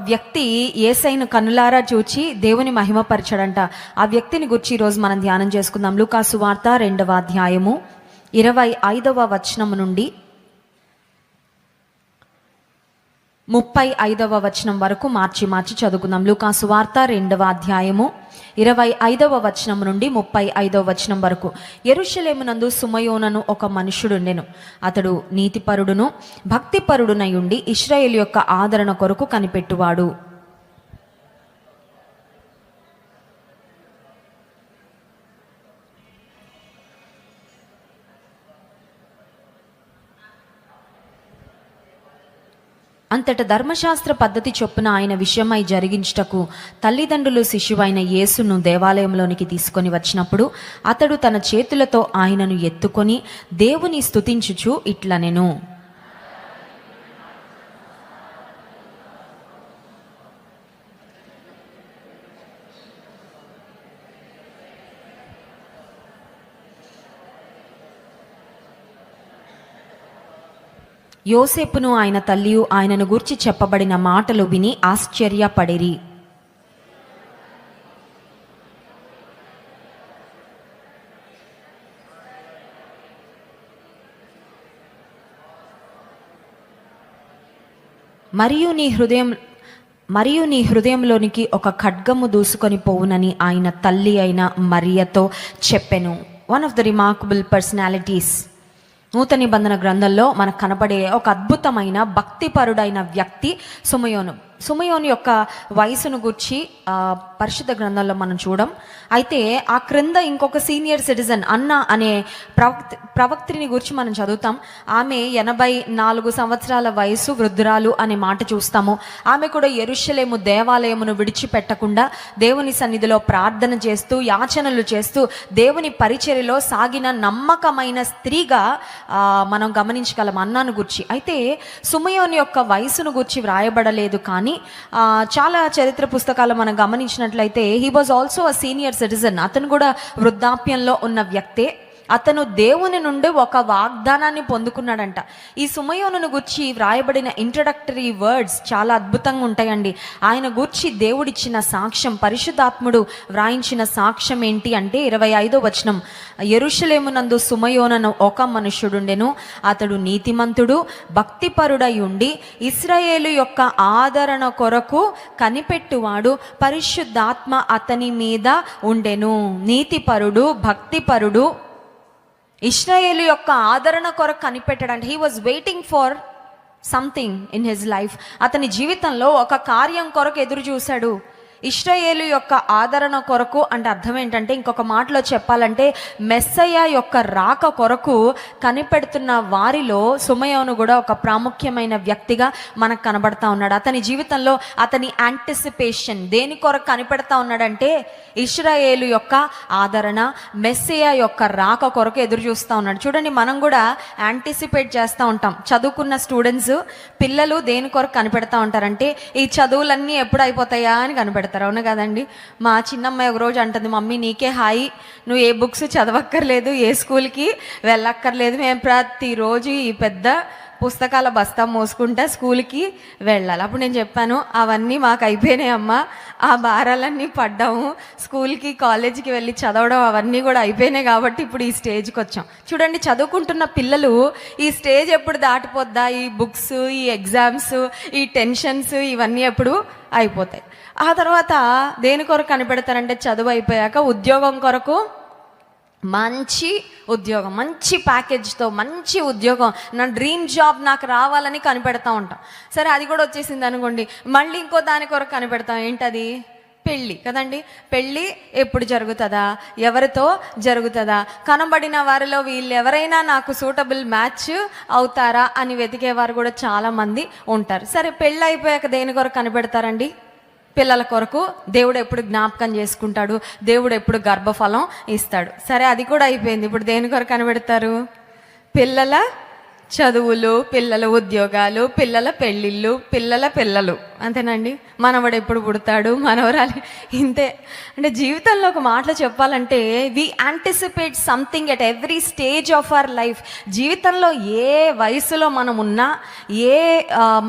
వ్యక్తి యేసయ్యను కన్నులారా చూచి దేవుని మహిమపరచడంట. ఆ వ్యక్తిని గురించి ఈరోజు మనం ధ్యానం చేసుకుందాం. లూకా సువార్త 2వ అధ్యాయము 25వ వచనం నుండి 35వ వచనం వరకు మార్చి చదువుకుందాం. లూకా సువార్త 2వ అధ్యాయము 25వ వచనం నుండి 35వ వచనం వరకు. యెరూషలేమునందు సుమయోనను ఒక మనుషుడుండెను. అతడు నీతిపరుడును భక్తిపరుడునై ఉండి ఇశ్రాయేలు యొక్క ఆదరణ కొరకు కనిపెట్టువాడు. అంతట ధర్మశాస్త్ర పద్ధతి చొప్పున ఆయన విషయమై జరిగించుటకు తల్లిదండ్రులు శిశువైన యేసును దేవాలయంలోనికి తీసుకొని వచ్చినప్పుడు అతడు తన చేతులతో ఆయనను ఎత్తుకొని దేవుని స్తుతించుచు ఇట్లనెను. యోసేపును ఆయన తల్లియు ఆయనను గూర్చి చెప్పబడిన మాటలు విని ఆశ్చర్యపడిరి. మరియు నీ హృదయంలోనికి ఒక ఖడ్గము దూసుకొని పోవునని ఆయన తల్లి అయిన మరియతో చెప్పెను. One of the remarkable personalities నూతన నిబంధన గ్రంథంలో మనకు కనపడే ఒక అద్భుతమైన భక్తిపరుడైన వ్యక్తి సుమయోను యొక్క వయసును గురించి పరిశుద్ధ గ్రంథంలో మనం చూడం. అయితే ఆ క్రింద ఇంకొక సీనియర్ సిటిజన్ అన్న అనే ప్రవక్తిని గురించి మనం చదువుతాం. ఆమె 84 సంవత్సరాల వయసు, వృద్ధురాలు అనే మాట చూస్తాము. ఆమె కూడా యెరూషలేము దేవాలయమును విడిచిపెట్టకుండా దేవుని సన్నిధిలో ప్రార్థన చేస్తూ యాచనలు చేస్తూ దేవుని పరిచర్యలో సాగిన నమ్మకమైన స్త్రీగా మనం గమనించగలం అన్నాను గురించి. అయితే సుమయోను యొక్క వయసును గురించి వ్రాయబడలేదు, కానీ చాలా చరిత్ర పుస్తకాలు మనం గమనించినట్లయితే he was also a senior citizen. అతను కూడా వృద్ధాప్యంలో ఉన్న వ్యక్తే. అతను దేవుని నుండి ఒక వాగ్దానాన్ని పొందుకున్నాడంట. ఈ సుమయోనును గూర్చి వ్రాయబడిన ఇంట్రడక్టరీ వర్డ్స్ చాలా అద్భుతంగా ఉంటాయండి. ఆయన గూర్చి దేవుడిచ్చిన సాక్ష్యం, పరిశుద్ధాత్ముడు వ్రాయించిన సాక్ష్యం ఏంటి అంటే 25వ వచనం, యెరూషలేమునందు సుమయోనను ఒక మనుష్యుడుండెను. అతడు నీతిమంతుడు భక్తిపరుడై ఉండి ఇశ్రాయేలు యొక్క ఆదరణ కొరకు కనిపెట్టువాడు, పరిశుద్ధాత్మ అతని మీద ఉండెను. నీతిపరుడు భక్తిపరుడు ఇశ్రాయేలు యొక్క ఆదరణ కొరకు కనిపెట్టాడంటే he was waiting for something in his life. అతని జీవితంలో ఒక కార్యం కొరకు ఎదురు చూశాడు. ఇశ్రాయేలు యొక్క ఆదరణ కొరకు అంటే అర్థం ఏంటంటే, ఇంకొక మాటలో చెప్పాలంటే మెస్సయ్య యొక్క రాక కొరకు కనిపెడుతున్న వారిలో సుమయోను కూడా ఒక ప్రాముఖ్యమైన వ్యక్తిగా మనకు కనబడతా ఉన్నాడు. అతని జీవితంలో అతని యాంటిసిపేషన్ దేని కొరకు కనిపెడతా ఉన్నాడంటే ఇశ్రాయేలు యొక్క ఆదరణ, మెస్సయ్య యొక్క రాక కొరకు ఎదురు చూస్తూ ఉన్నాడు. చూడండి, మనం కూడా యాంటిసిపేట్ చేస్తూ ఉంటాం. చదువుకున్న స్టూడెంట్స్ పిల్లలు దేని కొరకు కనిపెడతా ఉంటారంటే ఈ చదువులన్నీ ఎప్పుడు అయిపోతాయా అని కనిపెడతారు. అవును కదండి. మా చిన్నమ్మాయి ఒక రోజు అంటుంది, మమ్మీ నీకే హాయి, నువ్వు ఏ బుక్స్ చదవక్కర్లేదు, ఏ స్కూల్కి వెళ్ళక్కర్లేదు, మేము ప్రతిరోజు ఈ పెద్ద పుస్తకాల బస్తా మోసుకుంటా స్కూల్కి వెళ్ళాలి. అప్పుడు నేను చెప్పాను, అవన్నీ మాకు అయిపోయినాయి అమ్మా, ఆ భారాలన్నీ పడ్డాము, స్కూల్కి కాలేజీకి వెళ్ళి చదవడం అవన్నీ కూడా అయిపోయినాయి కాబట్టి ఇప్పుడు ఈ స్టేజ్కి వచ్చాం. చూడండి, చదువుకుంటున్న పిల్లలు ఈ స్టేజ్ ఎప్పుడు దాటిపోద్దా, ఈ బుక్స్, ఈ ఎగ్జామ్స్, ఈ టెన్షన్స్ ఇవన్నీ ఎప్పుడు అయిపోతాయి. ఆ తర్వాత దేని కొరకు కనిపెడతారంటే చదువు అయిపోయాక ఉద్యోగం కొరకు, మంచి ఉద్యోగం, మంచి ప్యాకేజ్తో మంచి ఉద్యోగం, నా డ్రీమ్ జాబ్ నాకు రావాలని కనిపెడతా ఉంటాం. సరే, అది కూడా వచ్చేసింది అనుకోండి, మళ్ళీ ఇంకో దాని కొరకు కనిపెడతాం. ఏంటది? పెళ్ళి కదండి. పెళ్ళి ఎప్పుడు జరుగుతుందా, ఎవరితో జరుగుతుందా, కనబడిన వారిలో వీళ్ళు ఎవరైనా నాకు సూటబుల్ మ్యాచ్ అవుతారా అని వెతికేవారు కూడా చాలామంది ఉంటారు. సరే, పెళ్ళి అయిపోయాక దేని కొరకు కనిపెడతారండి? పిల్లల కొరకు. దేవుడు ఎప్పుడు జ్ఞాపకం చేసుకుంటాడు, దేవుడు ఎప్పుడు గర్భఫలం ఇస్తాడు. సరే, అది కూడా అయిపోయింది. ఇప్పుడు దేని కొరకు కనిపెడతారు? పిల్లల చదువులు, పిల్లల ఉద్యోగాలు, పిల్లల పెళ్ళిళ్ళు, పిల్లలు అంతేనండి. మనవడు ఎప్పుడు పుడతాడు, మనవరాలు ఇంతే. అంటే జీవితంలో ఒక మాటలో చెప్పాలంటే we anticipate something at every stage of our life. జీవితంలో ఏ వయసులో మనం ఉన్నా, ఏ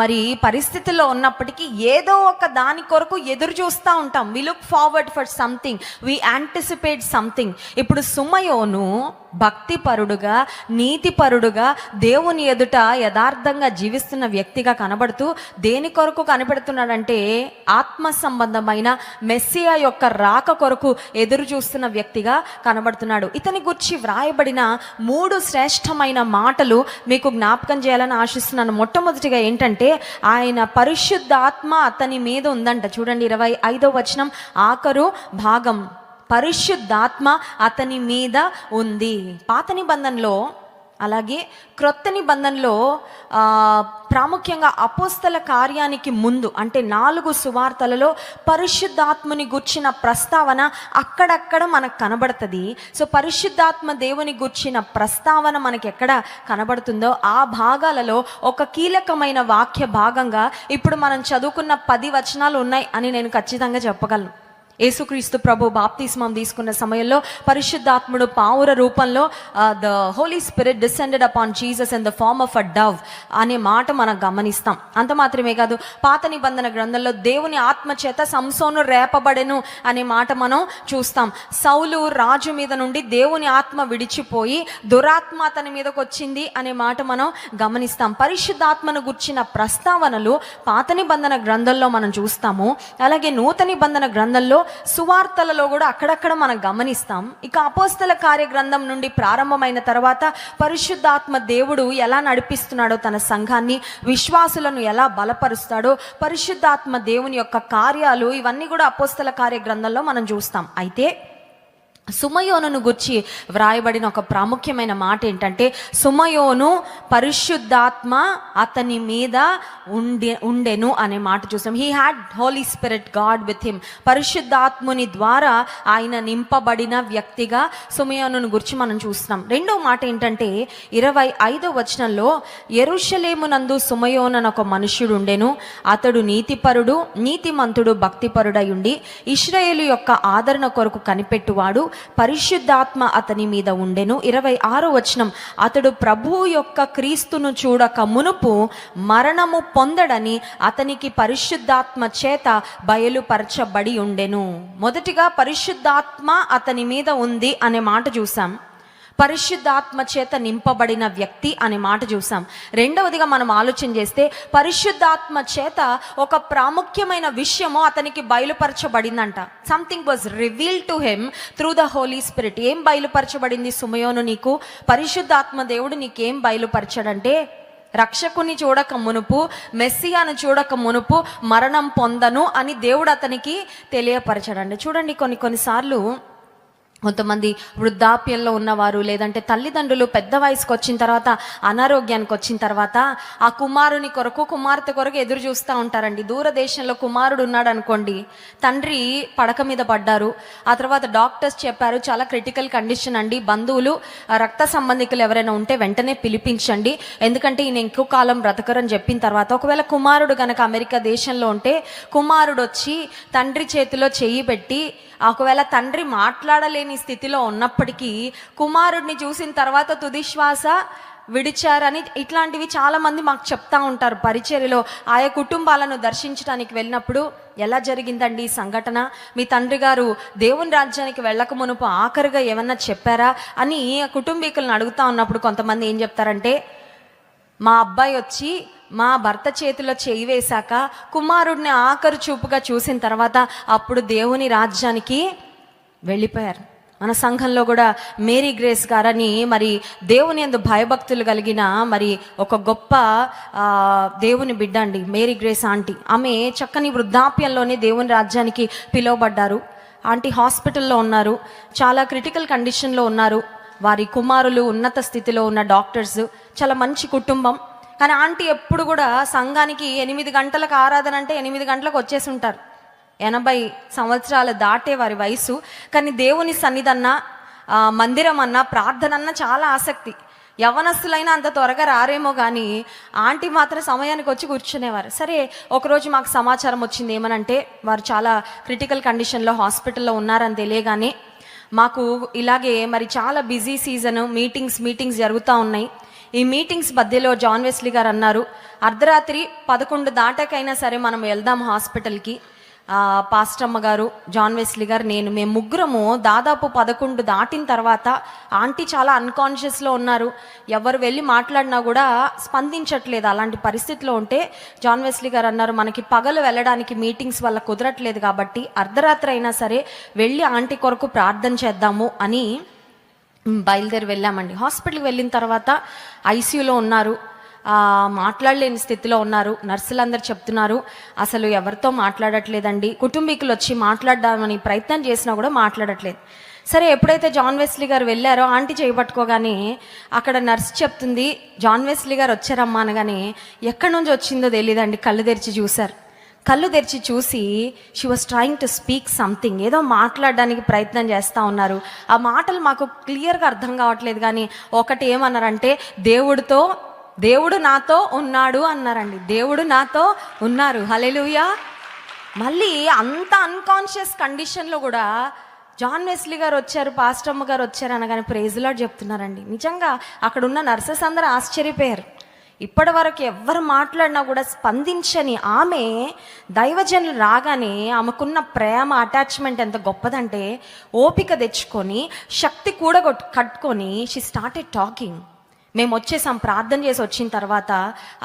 మరి పరిస్థితుల్లో ఉన్నప్పటికీ ఏదో ఒక దాని కొరకు ఎదురు చూస్తూ ఉంటాం. We look forward for something, we anticipate something. ఇప్పుడు సుమయోను భక్తిపరుడుగా, నీతిపరుడుగా, దేవుని ఎదుట యథార్థంగా జీవిస్తున్న వ్యక్తిగా కనబడుతూ దేని కొరకు కనబడుతున్నాడంటే ఆత్మ సంబంధమైన మెస్సియా యొక్క రాక కొరకు ఎదురు చూస్తున్న వ్యక్తిగా కనబడుతున్నాడు. ఇతని గురించి వ్రాయబడిన 3 శ్రేష్టమైన మాటలు మీకు జ్ఞాపకం చేయాలని ఆశిస్తున్నాను. మొట్టమొదటిగా ఏంటంటే ఆయన పరిశుద్ధాత్మ అతని మీద ఉందంట. చూడండి 25వ వచనం ఆఖరు భాగం, పరిశుద్ధాత్మ అతని మీద ఉంది. పాత నిబంధనలో అలాగే క్రొత్త నిబంధనలో ప్రాముఖ్యంగా అపోస్తల కార్యానికి ముందు అంటే 4 సువార్తలలో పరిశుద్ధాత్మని గుర్చిన ప్రస్తావన అక్కడక్కడ మనకు కనబడుతుంది. సో పరిశుద్ధాత్మ దేవుని గుర్చిన ప్రస్తావన మనకి ఎక్కడ కనబడుతుందో ఆ భాగాలలో ఒక కీలకమైన వాక్య భాగంగా ఇప్పుడు మనం చదువుకున్న 10 వచనాలు ఉన్నాయి అని నేను ఖచ్చితంగా చెప్పగలను. యేసుక్రీస్తు ప్రభు బాప్తిస్మం తీసుకున్న సమయంలో పరిశుద్ధాత్ముడు పావుర రూపంలో the Holi spirit descended upon Jesus in the form of a dove అనే మాట మనం గమనిస్తాం. అంత మాత్రమే కాదు, పాత నిబంధన గ్రంథంలో దేవుని ఆత్మ చేత సంసోను రేపబడెను అనే మాట మనం చూస్తాం. సౌలు రాజు మీద నుండి దేవుని ఆత్మ విడిచిపోయి దురాత్మ అతని మీదకి వచ్చింది అనే మాట మనం గమనిస్తాం. పరిశుద్ధాత్మను గుర్చిన ప్రస్తావనలు పాత నిబంధన గ్రంథంలో మనం చూస్తాము. అలాగే నూతన నిబంధన గ్రంథంలో సువార్తలలో కూడా అక్కడక్కడ మనం గమనిస్తాం. ఇక అపోస్తల కార్య గ్రంథం నుండి ప్రారంభమైన తర్వాత పరిశుద్ధాత్మ దేవుడు ఎలా నడిపిస్తున్నాడో తన సంఘాన్ని, విశ్వాసులను ఎలా బలపరుస్తాడో, పరిశుద్ధాత్మ దేవుని యొక్క కార్యాలు ఇవన్నీ కూడా అపోస్తల కార్య గ్రంథంలో మనం చూస్తాం. అయితే సుమయోనును గుర్చి వ్రాయబడిన ఒక ప్రాముఖ్యమైన మాట ఏంటంటే సుమయోను పరిశుద్ధాత్మ అతని మీద ఉండెను అనే మాట చూసాం. He had Holy Spirit God with him. పరిశుద్ధాత్ముని ద్వారా ఆయన నింపబడిన వ్యక్తిగా సుమయోనును గురించి మనం చూస్తున్నాం. రెండో మాట ఏంటంటే 25వ వచనంలో యెరూషలేమునందు సుమయోను అని ఒక మనుష్యుడు ఉండెను. అతడు నీతిపరుడు, నీతిమంతుడు, భక్తిపరుడై ఉండి ఇశ్రాయేలు యొక్క ఆదరణ కొరకు కనిపెట్టువాడు, పరిశుద్ధాత్మ అతని మీద ఉండెను. 26వ వచనం అతడు ప్రభువు యొక్క క్రీస్తును చూడక మునుపు మరణము పొందడని అతనికి పరిశుద్ధాత్మ చేత బయలుపరచబడి ఉండెను. మొదటిగా పరిశుద్ధాత్మ అతని మీద ఉంది అనే మాట చూసాం. పరిశుద్ధాత్మ చేత నింపబడిన వ్యక్తి అనే మాట చూసాం. రెండవదిగా మనం ఆలోచన చేస్తే పరిశుద్ధాత్మ చేత ఒక ప్రాముఖ్యమైన విషయము అతనికి బయలుపరచబడిందంట. Something was revealed to him through the Holi Spirit. ఏం బయలుపరచబడింది సుమయోను నీకు? పరిశుద్ధాత్మ దేవుడు నీకేం బయలుపరచాడంటే రక్షకుని చూడక మునుపు, మెస్సియాను చూడక మునుపు మరణం పొందను అని దేవుడు అతనికి తెలియపరచాడండి. చూడండి, కొన్నిసార్లు కొంతమంది వృద్ధాప్యంలో ఉన్నవారు లేదంటే తల్లిదండ్రులు పెద్ద వయసుకు వచ్చిన తర్వాత అనారోగ్యానికి వచ్చిన తర్వాత ఆ కుమారుని కొరకు కుమార్తె కొరకు ఎదురు చూస్తూ ఉంటారండి. దూరదేశంలో కుమారుడు ఉన్నాడు అనుకోండి, తండ్రి పడక మీద పడ్డారు, ఆ తర్వాత డాక్టర్స్ చెప్పారు చాలా క్రిటికల్ కండిషన్ అండి, బంధువులు రక్త సంబంధికులు ఎవరైనా ఉంటే వెంటనే పిలిపించండి, ఎందుకంటే ఈయన ఎక్కువ కాలం బ్రతకరని చెప్పిన తర్వాత ఒకవేళ కుమారుడు కనుక అమెరికా దేశంలో ఉంటే కుమారుడు వచ్చి తండ్రి చేతిలో చెయ్యి పెట్టి ఒకవేళ తండ్రి మాట్లాడలేని స్థితిలో ఉన్నప్పటికీ కుమారుడిని చూసిన తర్వాత తుదిశ్వాస విడిచారని ఇట్లాంటివి చాలామంది మాకు చెప్తా ఉంటారు. పరిచర్యలో ఆయా కుటుంబాలను దర్శించడానికి వెళ్ళినప్పుడు ఎలా జరిగిందండి ఈ సంఘటన, మీ తండ్రి గారు దేవుని రాజ్యానికి వెళ్ళక మునుపు ఆఖరిగా ఏమన్నా చెప్పారా అని కుటుంబీకులను అడుగుతా ఉన్నప్పుడు కొంతమంది ఏం చెప్తారంటే, మా అబ్బాయి వచ్చి మా భర్త చేతిలో చేయి వేశాక కుమారుడిని ఆఖరు చూపుగా చూసిన తర్వాత అప్పుడు దేవుని రాజ్యానికి వెళ్ళిపోయారు. మన సంఘంలో కూడా మేరీ గ్రేస్ గారని మరి దేవుని యందు భయభక్తులు కలిగిన మరి ఒక గొప్ప దేవుని బిడ్డ అండి మేరీ గ్రేస్ ఆంటీ. ఆమె చక్కని వృద్ధాప్యంలోనే దేవుని రాజ్యానికి పిలువబడ్డారు. ఆంటీ హాస్పిటల్లో ఉన్నారు, చాలా క్రిటికల్ కండిషన్లో ఉన్నారు. వారి కుమారులు ఉన్నత స్థితిలో ఉన్న డాక్టర్స్, చాలా మంచి కుటుంబం. కానీ ఆంటీ ఎప్పుడు కూడా సంఘానికి 8 గంటలకు ఆరాధన అంటే 8 గంటలకు వచ్చేసి ఉంటారు. 80 సంవత్సరాలు దాటే వారి వయసు. కానీ దేవుని సన్నిధన్నా, మందిరం అన్నా, ప్రార్థన అన్నా చాలా ఆసక్తి. యవనస్తులైనా అంత త్వరగా రారేమో కానీ ఆంటీ మాత్రం సమయానికి వచ్చి కూర్చునేవారు. సరే, ఒకరోజు మాకు సమాచారం వచ్చింది ఏమనంటే వారు చాలా క్రిటికల్ కండిషన్లో హాస్పిటల్లో ఉన్నారని తెలియగానే మాకు ఇలాగే మరి చాలా బిజీ సీజన్, మీటింగ్స్ జరుగుతూ ఉన్నాయి. ఈ మీటింగ్స్ మధ్యలో జాన్ వెస్లీ గారు అన్నారు, అర్ధరాత్రి 11 దాటాకైనా సరే మనం వెళ్దాం హాస్పిటల్కి. పాస్టమ్మ గారు, జాన్ వెస్లీ గారు, మేము ముగ్గురము దాదాపు 11 దాటిన తర్వాత ఆంటీ చాలా అన్కాన్షియస్లో ఉన్నారు. ఎవరు వెళ్ళి మాట్లాడినా కూడా స్పందించట్లేదు. అలాంటి పరిస్థితిలో ఉంటే జాన్ వెస్లీ గారు అన్నారు, మనకి పగలు వెళ్ళడానికి మీటింగ్స్ వల్ల కుదరట్లేదు కాబట్టి అర్ధరాత్రి అయినా సరే వెళ్ళి ఆంటీ కొరకు ప్రార్థన చేద్దాము అని బయలుదేరి వెళ్ళామండి. హాస్పిటల్కి వెళ్ళిన తర్వాత ఐసీయూలో ఉన్నారు, మాట్లాడలేని స్థితిలో ఉన్నారు. నర్సులందరూ చెప్తున్నారు అసలు ఎవరితో మాట్లాడట్లేదండి, కుటుంబీకులు వచ్చి మాట్లాడదామని ప్రయత్నం చేసినా కూడా మాట్లాడట్లేదు. సరే, ఎప్పుడైతే జాన్ వెస్లీ గారు వెళ్ళారో ఆంటీ చేయబట్టుకోగానే అక్కడ నర్స్ చెప్తుంది, జాన్ వెస్లీ గారు వచ్చారమ్మా అనగానే ఎక్కడి నుంచి వచ్చిందో తెలియదండి, కళ్ళు తెరిచి చూసి she was trying to speak something, ఏదో మాట్లాడడానికి ప్రయత్నం చేస్తూ ఉన్నారు. ఆ మాటలు మాకు క్లియర్గా అర్థం కావట్లేదు, కానీ ఒకటి ఏమన్నారంటే దేవుడు నాతో ఉన్నాడు అన్నారండి. దేవుడు నాతో ఉన్నారు. హల్లెలూయా. మళ్ళీ అంత అన్కాన్షియస్ కండిషన్లో కూడా జాన్ వెస్లీ గారు వచ్చారు, పాస్టమ్మ గారు వచ్చారు అనగానే ప్రైజ్ లార్డ్ చెప్తున్నారండి. నిజంగా అక్కడ ఉన్న నర్సెస్ అందరూ ఆశ్చర్యపోయారు. ఇప్పటి వరకు ఎవరు మాట్లాడినా కూడా స్పందించని ఆమె దైవజనులు రాగానే ఆమెకున్న ప్రేమ, అటాచ్మెంట్ ఎంత గొప్పదంటే ఓపిక తెచ్చుకొని శక్తి కూడా కట్టుకొని షీ స్టార్టెడ్ టాకింగ్. మేము వచ్చేసాం, ప్రార్థన చేసి వచ్చిన తర్వాత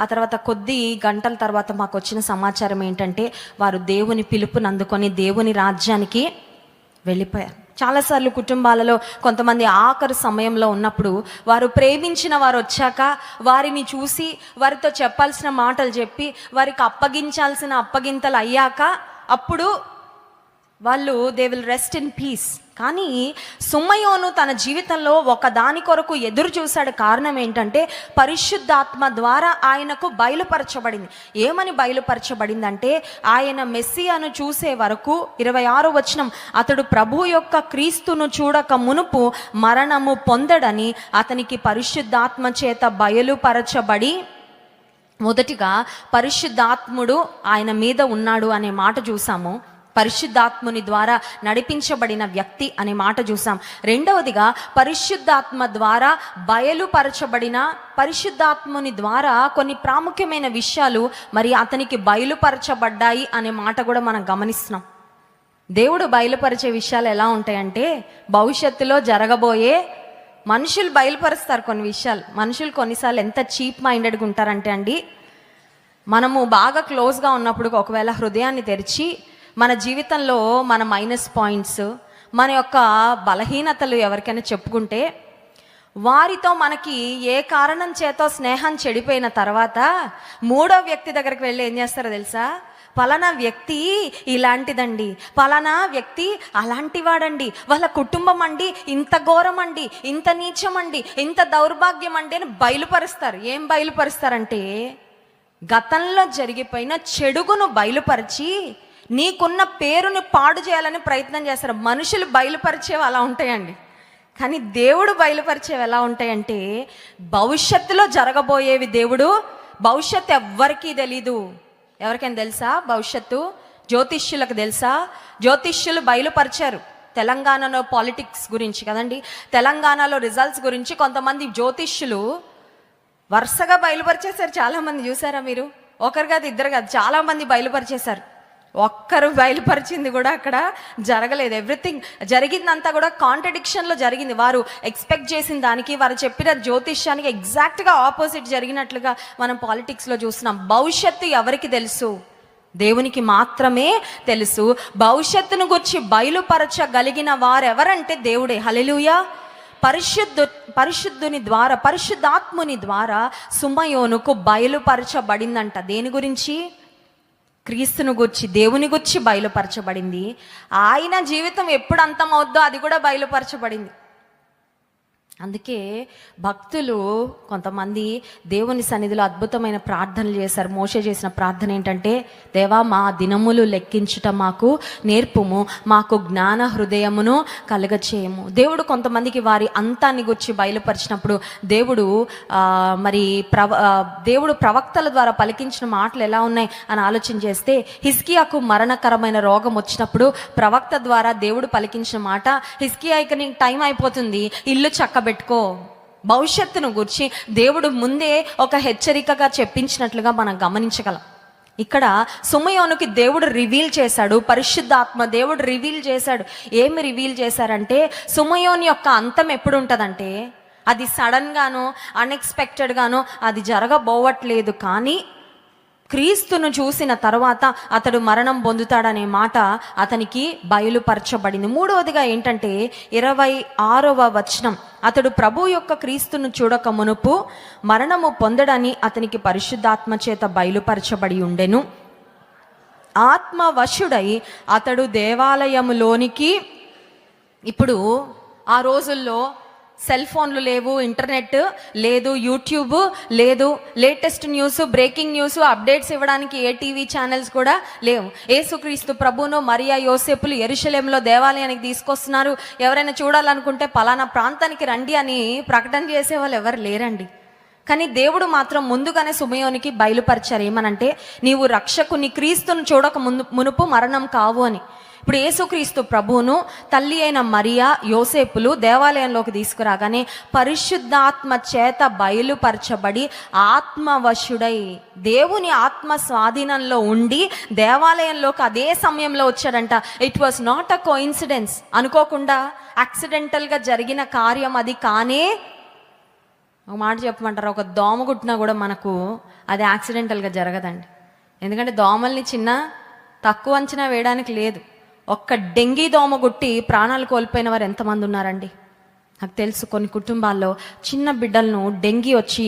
ఆ తర్వాత కొద్ది గంటల తర్వాత మాకు వచ్చిన సమాచారం ఏంటంటే వారు దేవుని పిలుపుని అందుకొని దేవుని రాజ్యానికి వెళ్ళిపోయారు. చాలాసార్లు కుటుంబాలలో కొంతమంది ఆఖరు సమయంలో ఉన్నప్పుడు వారు ప్రేమించిన వారు వచ్చాక వారిని చూసి వారితో చెప్పాల్సిన మాటలు చెప్పి వారికి అప్పగించాల్సిన అప్పగింతలు అయ్యాక అప్పుడు వాళ్ళు they will rest in peace. కానీ సుమయోను తన జీవితంలో ఒక దాని కొరకు ఎదురు చూశాడు. కారణం ఏంటంటే పరిశుద్ధాత్మ ద్వారా ఆయనకు బయలుపరచబడింది. ఏమని బయలుపరచబడిందంటే ఆయన మెస్సియాను చూసే వరకు 26వ వచనం, అతడు ప్రభు యొక్క క్రీస్తును చూడక మునుపు మరణము పొందడని అతనికి పరిశుద్ధాత్మ చేత బయలుపరచబడి, మొదటిగా పరిశుద్ధాత్ముడు ఆయన మీద ఉన్నాడు అనే మాట చూసాము. పరిశుద్ధాత్ముని ద్వారా నడిపించబడిన వ్యక్తి అనే మాట చూసాం. రెండవదిగా పరిశుద్ధాత్మ ద్వారా బయలుపరచబడిన, పరిశుద్ధాత్ముని ద్వారా కొన్ని ప్రాముఖ్యమైన విషయాలు మరి అతనికి బయలుపరచబడ్డాయి అనే మాట కూడా మనం గమనిస్తున్నాం. దేవుడు బయలుపరిచే విషయాలు ఎలా ఉంటాయంటే భవిష్యత్తులో జరగబోయే, మనుషులు బయలుపరుస్తారు కొన్ని విషయాలు. మనుషులు కొన్నిసార్లు ఎంత చీప్ మైండెడ్గా ఉంటారంటే అండి, మనము బాగా క్లోజ్గా ఉన్నప్పుడు ఒకవేళ హృదయాన్ని తెరిచి మన జీవితంలో మన మైనస్ పాయింట్స్, మన యొక్క బలహీనతలు ఎవరికైనా చెప్పుకుంటే వారితో మనకి ఏ కారణం చేతో స్నేహం చెడిపోయిన తర్వాత మూడో వ్యక్తి దగ్గరికి వెళ్ళి ఏం చేస్తారో తెలుసా? పలానా వ్యక్తి ఇలాంటిదండి, పలానా వ్యక్తి అలాంటి వాడండి, వాళ్ళ కుటుంబం అండి ఇంత ఘోరం అండి, ఇంత నీచం అండి, ఇంత దౌర్భాగ్యం అండి అని బయలుపరుస్తారు. ఏం బయలుపరుస్తారంటే గతంలో జరిగిపోయిన చెడుగును బయలుపరిచి నీకున్న పేరుని పాడు చేయాలని ప్రయత్నం చేస్తారు. మనుషులు బయలుపరిచేవి అలా ఉంటాయండి, కానీ దేవుడు బయలుపరిచేవి ఎలా ఉంటాయంటే భవిష్యత్తులో జరగబోయేవి. దేవుడు భవిష్యత్తు ఎవ్వరికీ తెలీదు. ఎవరికైనా తెలుసా భవిష్యత్తు? జ్యోతిష్యులకు తెలుసా? జ్యోతిష్యులు బయలుపరిచారు. తెలంగాణలో పాలిటిక్స్ గురించి కదండి, తెలంగాణలో రిజల్ట్స్ గురించి కొంతమంది జ్యోతిష్యులు వరుసగా బయలుపరిచేశారు. చాలామంది చూసారా మీరు? ఒకరు కాదు, ఇద్దరు కాదు, చాలామంది బయలుపరిచేశారు. ఒక్కరు బయలుపరిచింది కూడా అక్కడ జరగలేదు. ఎవ్రీథింగ్ జరిగిందంతా కూడా కాంట్రడిక్షన్లో జరిగింది. వారు ఎక్స్పెక్ట్ చేసిన దానికి, వారు చెప్పిన జ్యోతిష్యానికి ఎగ్జాక్ట్గా ఆపోజిట్ జరిగినట్లుగా మనం పాలిటిక్స్లో చూస్తున్నాం. భవిష్యత్తు ఎవరికి తెలుసు? దేవునికి మాత్రమే తెలుసు. భవిష్యత్తును గురించి బయలుపరచగలిగిన వారెవరంటే దేవుడే. హల్లెలూయా. పరిశుద్ధుని ద్వారా, పరిశుద్ధాత్ముని ద్వారా సుమయోనుకు బయలుపరచబడిందంట. దేని గురించి? క్రీస్తును గురించి, దేవుని గురించి బయలుపరచబడింది. ఆయన జీవితం ఎప్పుడు అంతమవుద్దో అది కూడా బయలుపరచబడింది. అందుకే భక్తులు కొంతమంది దేవుని సన్నిధిలో అద్భుతమైన ప్రార్థనలు చేశారు. మోషే చేసిన ప్రార్థన ఏంటంటే, దేవా మా దినములు లెక్కించుట మాకు నేర్పుము, మాకు జ్ఞాన హృదయమును కలుగచేయము. దేవుడు కొంతమందికి వారి అంతాన్ని గురించి బయలుపరిచినప్పుడు దేవుడు ప్రవక్తల ద్వారా పలికించిన మాటలు ఎలా ఉన్నాయి అని ఆలోచన చేస్తే, హిజ్కియాకు మరణకరమైన రోగం వచ్చినప్పుడు ప్రవక్త ద్వారా దేవుడు పలికించిన మాట, హిజ్కియాకి నీకు టైం అయిపోతుంది, ఇల్లు చక్కబెట్టుకో, భవిష్యత్తును గురించి దేవుడు ముందే ఒక హెచ్చరికగా చెప్పించినట్లుగా మనం గమనించగలం. ఇక్కడ సుమయోనుకి దేవుడు రివీల్ చేశాడు, పరిశుద్ధాత్మ దేవుడు రివీల్ చేశాడు. ఏమి రివీల్ చేశారంటే, సుమయోని యొక్క అంతం ఎప్పుడు ఉంటుందంటే, అది సడన్ గానో అన్ఎక్స్పెక్టెడ్ గానో అది జరగబోవట్లేదు, కానీ క్రీస్తును చూసిన తర్వాత అతడు మరణం పొందుతాడనే మాట అతనికి బయలుపరచబడింది. మూడవదిగా ఏంటంటే 26వ వచనం, అతడు ప్రభు యొక్క క్రీస్తును చూడక మునుపు మరణము పొందడని అతనికి పరిశుద్ధాత్మ చేత బయలుపరచబడి ఉండెను. ఆత్మవశుడై అతడు దేవాలయములోనికి, ఇప్పుడు ఆ రోజుల్లో సెల్ ఫోన్లు లేవు, ఇంటర్నెట్ లేదు, యూట్యూబ్ లేదు, latest news, breaking news, updates ఇవ్వడానికి ఏ టీవీ ఛానల్స్ కూడా లేవు. యేసుక్రీస్తు ప్రభును మరియా యోసేపులు యెరూషలేములో దేవాలయానికి తీసుకొస్తున్నారు. ఎవరైనా చూడాలనుకుంటే పలానా ప్రాంతానికి రండి అని ప్రకటన చేసేవాళ్ళు ఎవరు లేరండి. కానీ దేవుడు మాత్రం ముందుగానే సుమయోనికి బయలుపరిచారు. ఏమనంటే, నీవు రక్షకుని క్రీస్తును చూడక మునుపు మరణం కావు అని. ఇప్పుడు యేసుక్రీస్తు ప్రభువును తల్లి అయిన మరియా యోసేపులు దేవాలయంలోకి తీసుకురాగానే పరిశుద్ధాత్మ చేత బయలుపరచబడి ఆత్మవశుడై దేవుని ఆత్మ స్వాధీనంలో ఉండి దేవాలయంలోకి అదే సమయంలో వచ్చాడంట. It was not a coincidence, అనుకోకుండా యాక్సిడెంటల్గా జరిగిన కార్యం అది కానే. ఒక మాట చెప్పమంటారు, ఒక దోమ కుట్టినా కూడా మనకు అది యాక్సిడెంటల్గా జరగదండి. ఎందుకంటే దోమల్ని తక్కువ అంచనా వేయడానికి లేదు. ఒక్క డెంగీ దోమ గుట్టి ప్రాణాలు కోల్పోయిన వారు ఎంతమంది ఉన్నారండి? నాకు తెలుసు కొన్ని కుటుంబాల్లో చిన్న బిడ్డలను డెంగీ వచ్చి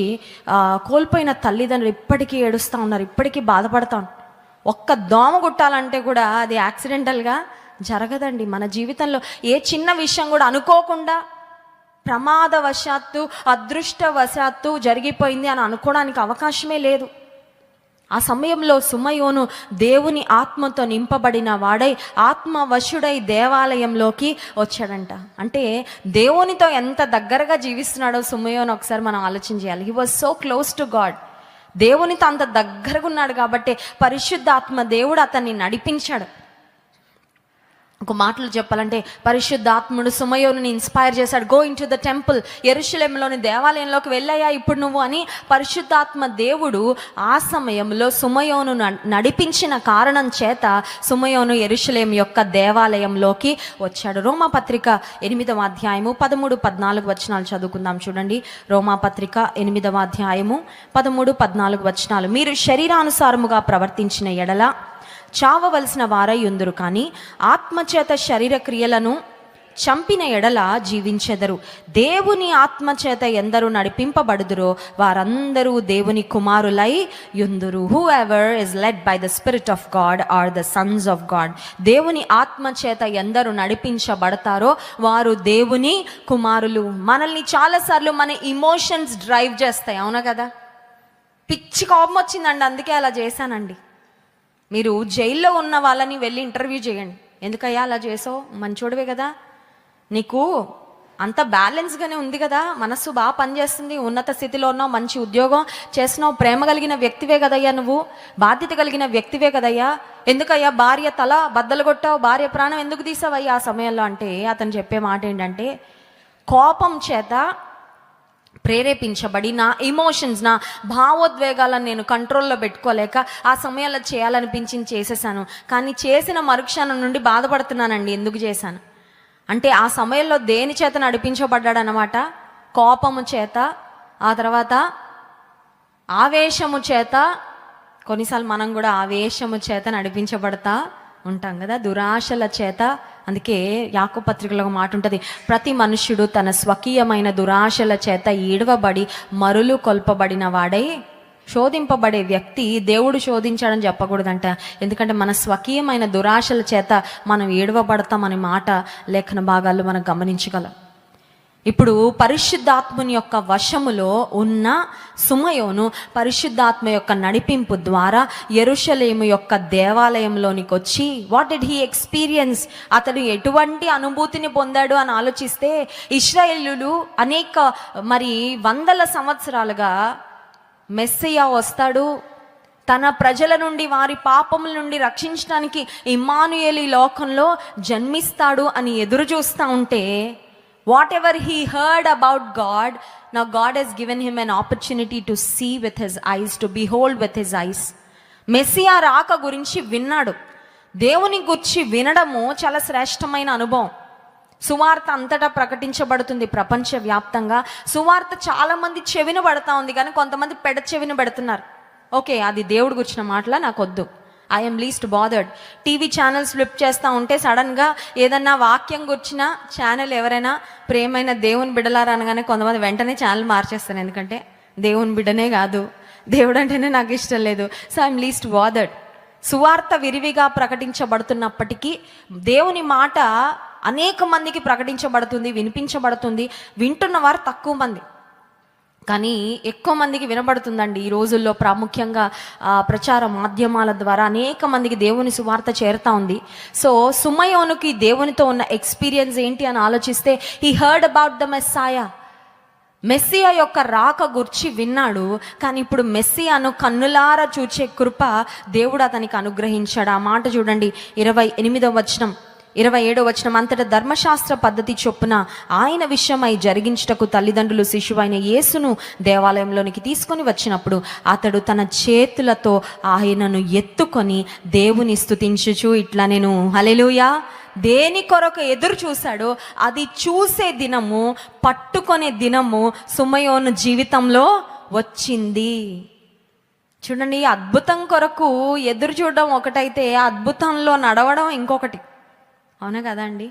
కోల్పోయిన తల్లిదండ్రులు ఇప్పటికీ ఏడుస్తూ ఉన్నారు, ఇప్పటికీ బాధపడతాను. ఒక్క దోమ గుట్టాలంటే కూడా అది యాక్సిడెంటల్గా జరగదండి. మన జీవితంలో ఏ చిన్న విషయం కూడా అనుకోకుండా ప్రమాదవశాత్తు అదృష్టవశాత్తు జరిగిపోయింది అని అనుకోవడానికి అవకాశమే లేదు. ఆ సమయంలో సుమయోను దేవుని ఆత్మతో నింపబడిన వాడై ఆత్మవశుడై దేవాలయంలోకి వచ్చాడంట. అంటే దేవునితో ఎంత దగ్గరగా జీవిస్తున్నాడో సుమయోను ఒకసారి మనం ఆలోచన చేయాలి. He was so close to God. దేవునితో అంత దగ్గరగా ఉన్నాడు కాబట్టి పరిశుద్ధాత్మ దేవుడు అతన్ని నడిపించాడు. ఒక మాటలు చెప్పాలంటే పరిశుద్ధాత్ముడు సుమయోనుని ఇన్స్పైర్ చేశాడు. Go into the temple, యెరూషలేములోని దేవాలయంలోకి వెళ్ళాయా ఇప్పుడు నువ్వు అని పరిశుద్ధాత్మ దేవుడు ఆ సమయంలో సుమయోను నడిపించిన కారణం చేత సుమయోను యెరూషలేము యొక్క దేవాలయంలోకి వచ్చాడు. రోమాపత్రిక 8వ అధ్యాయము 13-14 వచనాలు చదువుకుందాం. చూడండి, రోమాపత్రిక 8వ అధ్యాయము 13-14 వచనాలు. మీరు శరీరానుసారముగా ప్రవర్తించిన ఎడల చావవలసిన వారై ఉందురు, కానీ ఆత్మచేత శరీర క్రియలను చంపిన ఎడల జీవించెదరు. దేవుని ఆత్మచేత ఎందరూ నడిపింపబడుదురో వారందరూ దేవుని కుమారులై యుందురు. Whoever is led by the spirit of God are the sons of God. దేవుని ఆత్మచేత ఎందరూ నడిపించబడతారో వారు దేవుని కుమారులు. మనల్ని చాలాసార్లు మన ఇమోషన్స్ డ్రైవ్ చేస్తాయి, అవునా కదా? పిచ్చి కోపం వచ్చిందండి, అందుకే అలా చేశానండి. మీరు జైల్లో ఉన్న వాళ్ళని వెళ్ళి ఇంటర్వ్యూ చేయండి. ఎందుకయ్యా అలా చేసావు? మంచోడివే కదా, నీకు అంత బ్యాలెన్స్గానే ఉంది కదా, మనస్సు బాగా పనిచేస్తుంది, ఉన్నత స్థితిలో ఉన్నావు, మంచి ఉద్యోగం చేస్తున్నావు, ప్రేమ కలిగిన వ్యక్తివే కదయ్యా, నువ్వు బాధ్యత కలిగిన వ్యక్తివే కదయ్యా, ఎందుకయ్యా భార్య తల బద్దలు కొట్టావు, భార్య ప్రాణం ఎందుకు తీసావయ్యా ఆ సమయంలో అంటే అతను చెప్పే మాట ఏంటంటే, కోపం చేత ప్రేరేపించబడి నా ఎమోషన్స్, నా భావోద్వేగాలను నేను కంట్రోల్లో పెట్టుకోలేక ఆ సమయాల్లో చేయాలనిపించింది చేసేసాను, కానీ చేసిన మరుక్షణం నుండి బాధపడుతున్నానండి. ఎందుకు చేశాను అంటే ఆ సమయంలో దేని చేత నడిపించబడ్డాడు అన్నమాట? కోపము చేత, ఆ తర్వాత ఆవేశము చేత. కొన్నిసార్లు మనం కూడా ఆవేశము చేత నడిపించబడతా ఉంటాం కదా, దురాశల చేత. అందుకే యాకోబు పత్రికలో ఒక మాట ఉంటుంది, ప్రతి మనుష్యుడు తన స్వకీయమైన దురాశల చేత ఈడవబడి మరులు కొల్పబడిన వాడై. శోధింపబడే వ్యక్తి దేవుడు శోధించాడని చెప్పకూడదంట, ఎందుకంటే మన స్వకీయమైన దురాశల చేత మనం ఏడవబడతాం అనే మాట లేఖన భాగాల్లో మనం గమనించగలం. ఇప్పుడు పరిశుద్ధాత్మని యొక్క వశములో ఉన్న సుమయోను పరిశుద్ధాత్మ యొక్క నడిపింపు ద్వారా యెరూషలేము యొక్క దేవాలయంలోనికి వచ్చి వాట్ డిడ్ హీ ఎక్స్పీరియన్స్, అతడు ఎటువంటి అనుభూతిని పొందాడు అని ఆలోచిస్తే, ఇశ్రాయేలులు అనేక వందల సంవత్సరాలుగా మెస్సియా వస్తాడు, తన ప్రజల నుండి వారి పాపముల నుండి రక్షించడానికి ఇమ్మానుయేలు ఈ లోకంలో జన్మిస్తాడు అని ఎదురు చూస్తూ ఉంటే, whatever he heard about God, now God has given him an opportunity to see with his eyes, to behold with his eyes. Messiah రాక గురించి విన్నాడు. దేవుని గురించి వినడము చాలా శ్రేష్టమైన అనుభవం. సువార్త అంతటా ప్రకటించబడుతుంది ప్రపంచవ్యాప్తంగా. సువార్త చాలా మంది చెవిన పడతా ఉంది, కానీ కొంతమంది పెడ చెవిన పెడుతున్నారు. ఓకే, అది దేవుడు గురించిన మాటలా, నాకు వద్దు. I'm least bothered. TV channels flip చేస్తూ ఉంటే సడన్గా ఏదన్నా వాక్యం గుర్చిన ఛానల్ ఎవరైనా ప్రేమైన దేవుని బిడ్డలారా అనగానే కొంతమంది వెంటనే ఛానల్ మార్చేస్తాను, ఎందుకంటే దేవుని బిడ్డనే కాదు, దేవుడు అంటేనే నాకు ఇష్టం లేదు. So I'm least bothered. సువార్త విరివిగా ప్రకటించబడుతున్నప్పటికీ దేవుని మాట అనేక మందికి ప్రకటించబడుతుంది, వినిపించబడుతుంది. వింటున్న వారు తక్కువ మంది, కానీ ఎక్కువ మందికి వినబడుతుందండి ఈ రోజుల్లో. ప్రాముఖ్యంగా ప్రచార మాధ్యమాల ద్వారా అనేక మందికి దేవుని సువార్త చేరుతా ఉంది. సో సుమయోనుకి దేవునితో ఉన్న ఎక్స్పీరియన్స్ ఏంటి అని ఆలోచిస్తే, he heard about the మెస్సాయా, Messiah యొక్క రాక గురించి విన్నాడు. కానీ ఇప్పుడు మెస్సియాను కన్నులారా చూచే కృప దేవుడు అతనికి అనుగ్రహించాడు. ఆ మాట చూడండి, 28వ వచనం 27వ వచనం. అంతటా ధర్మశాస్త్ర పద్ధతి చొప్పున ఆయన విషయమై జరిగించుటకు తల్లిదండ్రులు శిశువైన యేసును దేవాలయంలోనికి తీసుకొని వచ్చినప్పుడు అతడు తన చేతులతో ఆయనను ఎత్తుకొని దేవుని స్తుతించుచు ఇట్లా, నేను హల్లెలూయా, దేని కొరకు ఎదురు చూశాడో అది చూసే దినము, పట్టుకునే దినము సుమయోను జీవితంలో వచ్చింది. చూడండి, అద్భుతం కొరకు ఎదురు చూడడం ఒకటైతే అద్భుతంలో నడవడం ఇంకొకటి. అవునా కదా అండి?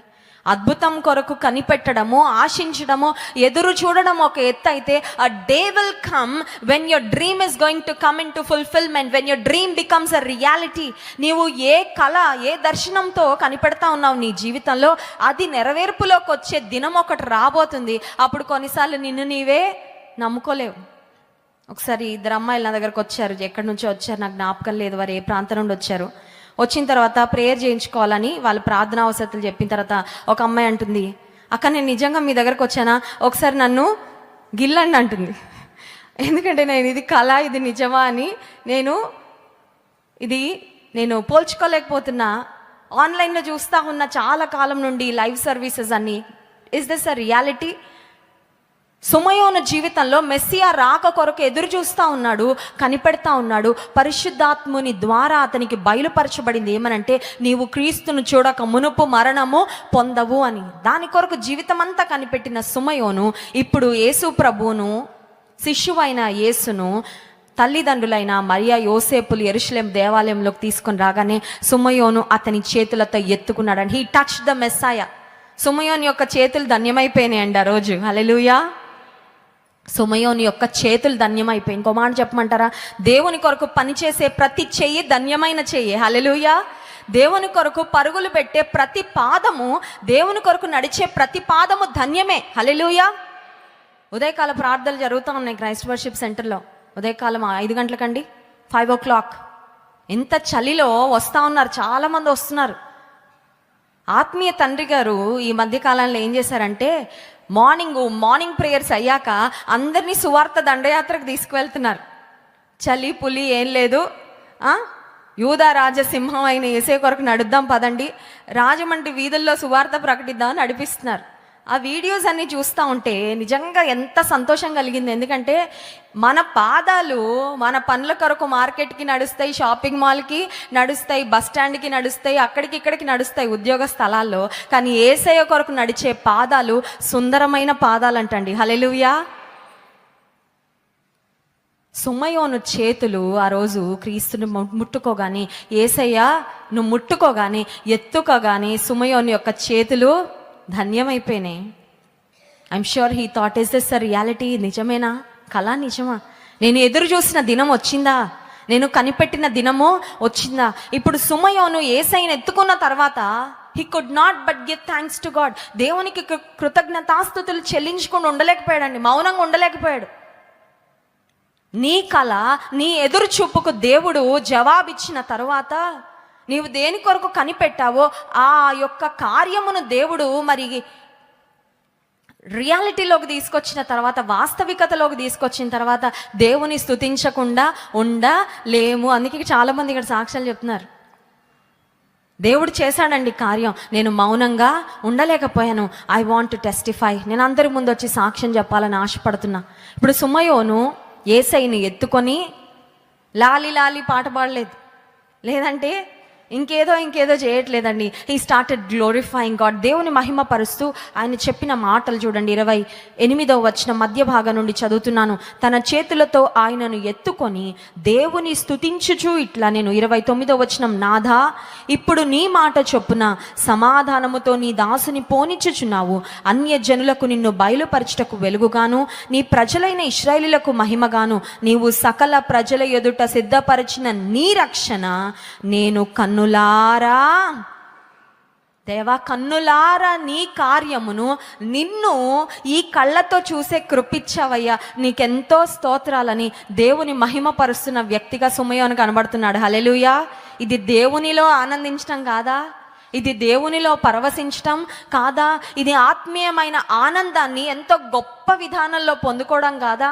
అద్భుతం కొరకు కనిపెట్టడము, ఆశించడము, ఎదురు చూడడం ఒక ఎత్తు అయితే, a day will come when your dream is going to come in to fulfilment, when your dream becomes a reality. నీవు ఏ కళ, ఏ దర్శనంతో కనిపెడతా ఉన్నావు నీ జీవితంలో, అది నెరవేర్పులోకి వచ్చే దినం ఒకటి రాబోతుంది. అప్పుడు కొన్నిసార్లు నిన్ను నీవే నమ్ముకోలేవు. ఒకసారి 2 అమ్మాయిలు నా దగ్గరకు వచ్చారు, ఎక్కడి నుంచో వచ్చారు, నాకు జ్ఞాపకం లేదు వారు ఏ ప్రాంతం నుండి వచ్చారు. వచ్చిన తర్వాత ప్రేయర్ చేయించుకోవాలని వాళ్ళు ప్రార్థనా అవసరతలు చెప్పిన తర్వాత ఒక అమ్మాయి అంటుంది, అక్క నేను నిజంగా మీ దగ్గరకు వచ్చానా, ఒకసారి నన్ను గిల్లండి అంటుంది. ఎందుకంటే నేను ఇది కళ, ఇది నిజమా అని నేను పోల్చుకోలేకపోతున్నా. ఆన్లైన్లో చూస్తూ ఉన్న చాలా కాలం నుండి లైవ్ సర్వీసెస్ అన్ని. Is this a reality? సుమయోను జీవితంలో మెస్సియా రాక కొరకు ఎదురు చూస్తూ ఉన్నాడు, కనిపెడతా ఉన్నాడు. పరిశుద్ధాత్ముని ద్వారా అతనికి బయలుపరచబడింది ఏమనంటే, నీవు క్రీస్తును చూడక మునుపు మరణము పొందవు అని. దాని కొరకు జీవితం అంతా కనిపెట్టిన సుమయోను ఇప్పుడు యేసు ప్రభువును, శిష్యువైన యేసును తల్లిదండ్రులైన మరియా యోసేపులు యెరూషలేం దేవాలయంలోకి తీసుకొని రాగానే సుమయోను అతని చేతులతో ఎత్తుకున్నాడు. And he touch the Messiah. సుమయోను యొక్క చేతులు ధన్యమైపోయినాయండి ఆ రోజు. హల్లెలూయా. సుమయోని యొక్క చేతులు ధన్యమైపోయి. ఇంకో మాట చెప్పమంటారా? దేవుని కొరకు పనిచేసే ప్రతి చెయ్యి ధన్యమైన చెయ్యి. హల్లెలూయా. దేవుని కొరకు పరుగులు పెట్టే ప్రతి పాదము, దేవుని కొరకు నడిచే ప్రతి పాదము ధన్యమే. హల్లెలూయా. ఉదయకాల ప్రార్థనలు జరుగుతూ ఉన్నాయి క్రైస్ట్ వర్షిప్ సెంటర్లో. ఉదయకాలం 5 గంటలకండి, 5 o'clock. ఎంత చలిలో వస్తూ ఉన్నారు, చాలామంది వస్తున్నారు. ఆత్మీయ తండ్రి గారు ఈ మధ్యకాలంలో ఏం చేశారంటే, మార్నింగ్ ప్రేయర్స్ అయ్యాక అందరినీ సువార్త దండయాత్రకు తీసుకువెళ్తున్నారు. చలి పులి ఏం లేదు, యూదా రాజసింహం అయిన యేసే కొరకు నడుద్దాం పదండి, రాజమండ్రి వీధుల్లో సువార్త ప్రకటిద్దామని నడిపిస్తున్నారు. ఆ వీడియోస్ అన్నీ చూస్తూ ఉంటే నిజంగా ఎంత సంతోషం కలిగింది. ఎందుకంటే మన పాదాలు మన పనుల కొరకు మార్కెట్కి నడుస్తాయి, షాపింగ్ మాల్కి నడుస్తాయి, బస్ స్టాండ్కి నడుస్తాయి, అక్కడికి ఇక్కడికి నడుస్తాయి, ఉద్యోగ స్థలాల్లో. కానీ యేసయ్య కొరకు నడిచే పాదాలు సుందరమైన పాదాలు అంటండి. హల్లెలూయా. సుమయోను చేతులు ఆ రోజు క్రీస్తుని ముట్టుకోగానే, యేసయ్య నువ్వు ముట్టుకోగానే, ఎత్తుకోగానే సుమయోను యొక్క చేతులు ధన్యమైపోయినాయి. I'm sure he thought, is this a reality? నిజమేనా? కళ నిజమా? నేను ఎదురు చూసిన దినం వచ్చిందా? నేను కనిపెట్టిన దినము వచ్చిందా. ఇప్పుడు సుమయోను యేసయ్యను ఎత్తుకున్న తర్వాత he could not but give thanks to God. దేవునికి కృతజ్ఞతాస్తుతులు చెల్లించుకొని ఉండలేకపోయాడండి, మౌనంగా ఉండలేకపోయాడు. నీ కళ, నీ ఎదురు చూపుకు దేవుడు జవాబిచ్చిన తరువాత నీవు దేని కొరకు కనిపెట్టావో ఆ యొక్క కార్యమును దేవుడు మరి రియాలిటీలోకి తీసుకొచ్చిన తర్వాత, వాస్తవికతలోకి తీసుకొచ్చిన తర్వాత దేవుని స్తుతించకుండా ఉండలేము. అందుకే చాలామంది ఇక్కడ సాక్ష్యాలు చెప్తున్నారు, దేవుడు చేశాడండి కార్యం, నేను మౌనంగా ఉండలేకపోయాను. ఐ వాంట్ టు టెస్టిఫై, నేను అందరి ముందు వచ్చి సాక్ష్యం చెప్పాలని ఆశపడుతున్నా. ఇప్పుడు సుమయోను యేసయ్యని ఎత్తుకొని లాలి లాలి పాట పాడలేదు, లేదంటే ఇంకేదో చేయట్లేదండి. He started glorifying God. దేవుని మహిమ పరుస్తూ ఆయన చెప్పిన మాటలు చూడండి. 28వ వచనం మధ్య భాగం నుండి చదువుతున్నాను. తన చేతులతో ఆయనను ఎత్తుకొని దేవుని స్తుతించుచు ఇట్లా, నేను 29వ వచనం, నాథా ఇప్పుడు నీ మాట చొప్పున సమాధానముతో నీ దాసుని పోనిచ్చుచున్నావు. అన్య జనులకు నిన్ను బయలుపరచుటకు వెలుగుగాను, నీ ప్రజలైన ఇశ్రాయేలులకు మహిమగాను నీవు సకల ప్రజల ఎదుట సిద్ధపరిచిన నీ రక్షణ నేను కన్నులారా, దేవా కన్నులారా నీ కార్యమును నిన్ను ఈ కళ్ళతో చూసే కృపిచ్చావయ్యా, నీకెంతో స్తోత్రాలని దేవుని మహిమపరుస్తున్న వ్యక్తిగా సుమయోను కనబడుతున్నాడు. హల్లెలూయా. ఇది దేవునిలో ఆనందించటం కాదా? ఇది దేవునిలో పరవశించటం కాదా? ఇది ఆత్మీయమైన ఆనందాన్ని ఎంతో గొప్ప విధానంలో పొందుకోవడం కాదా?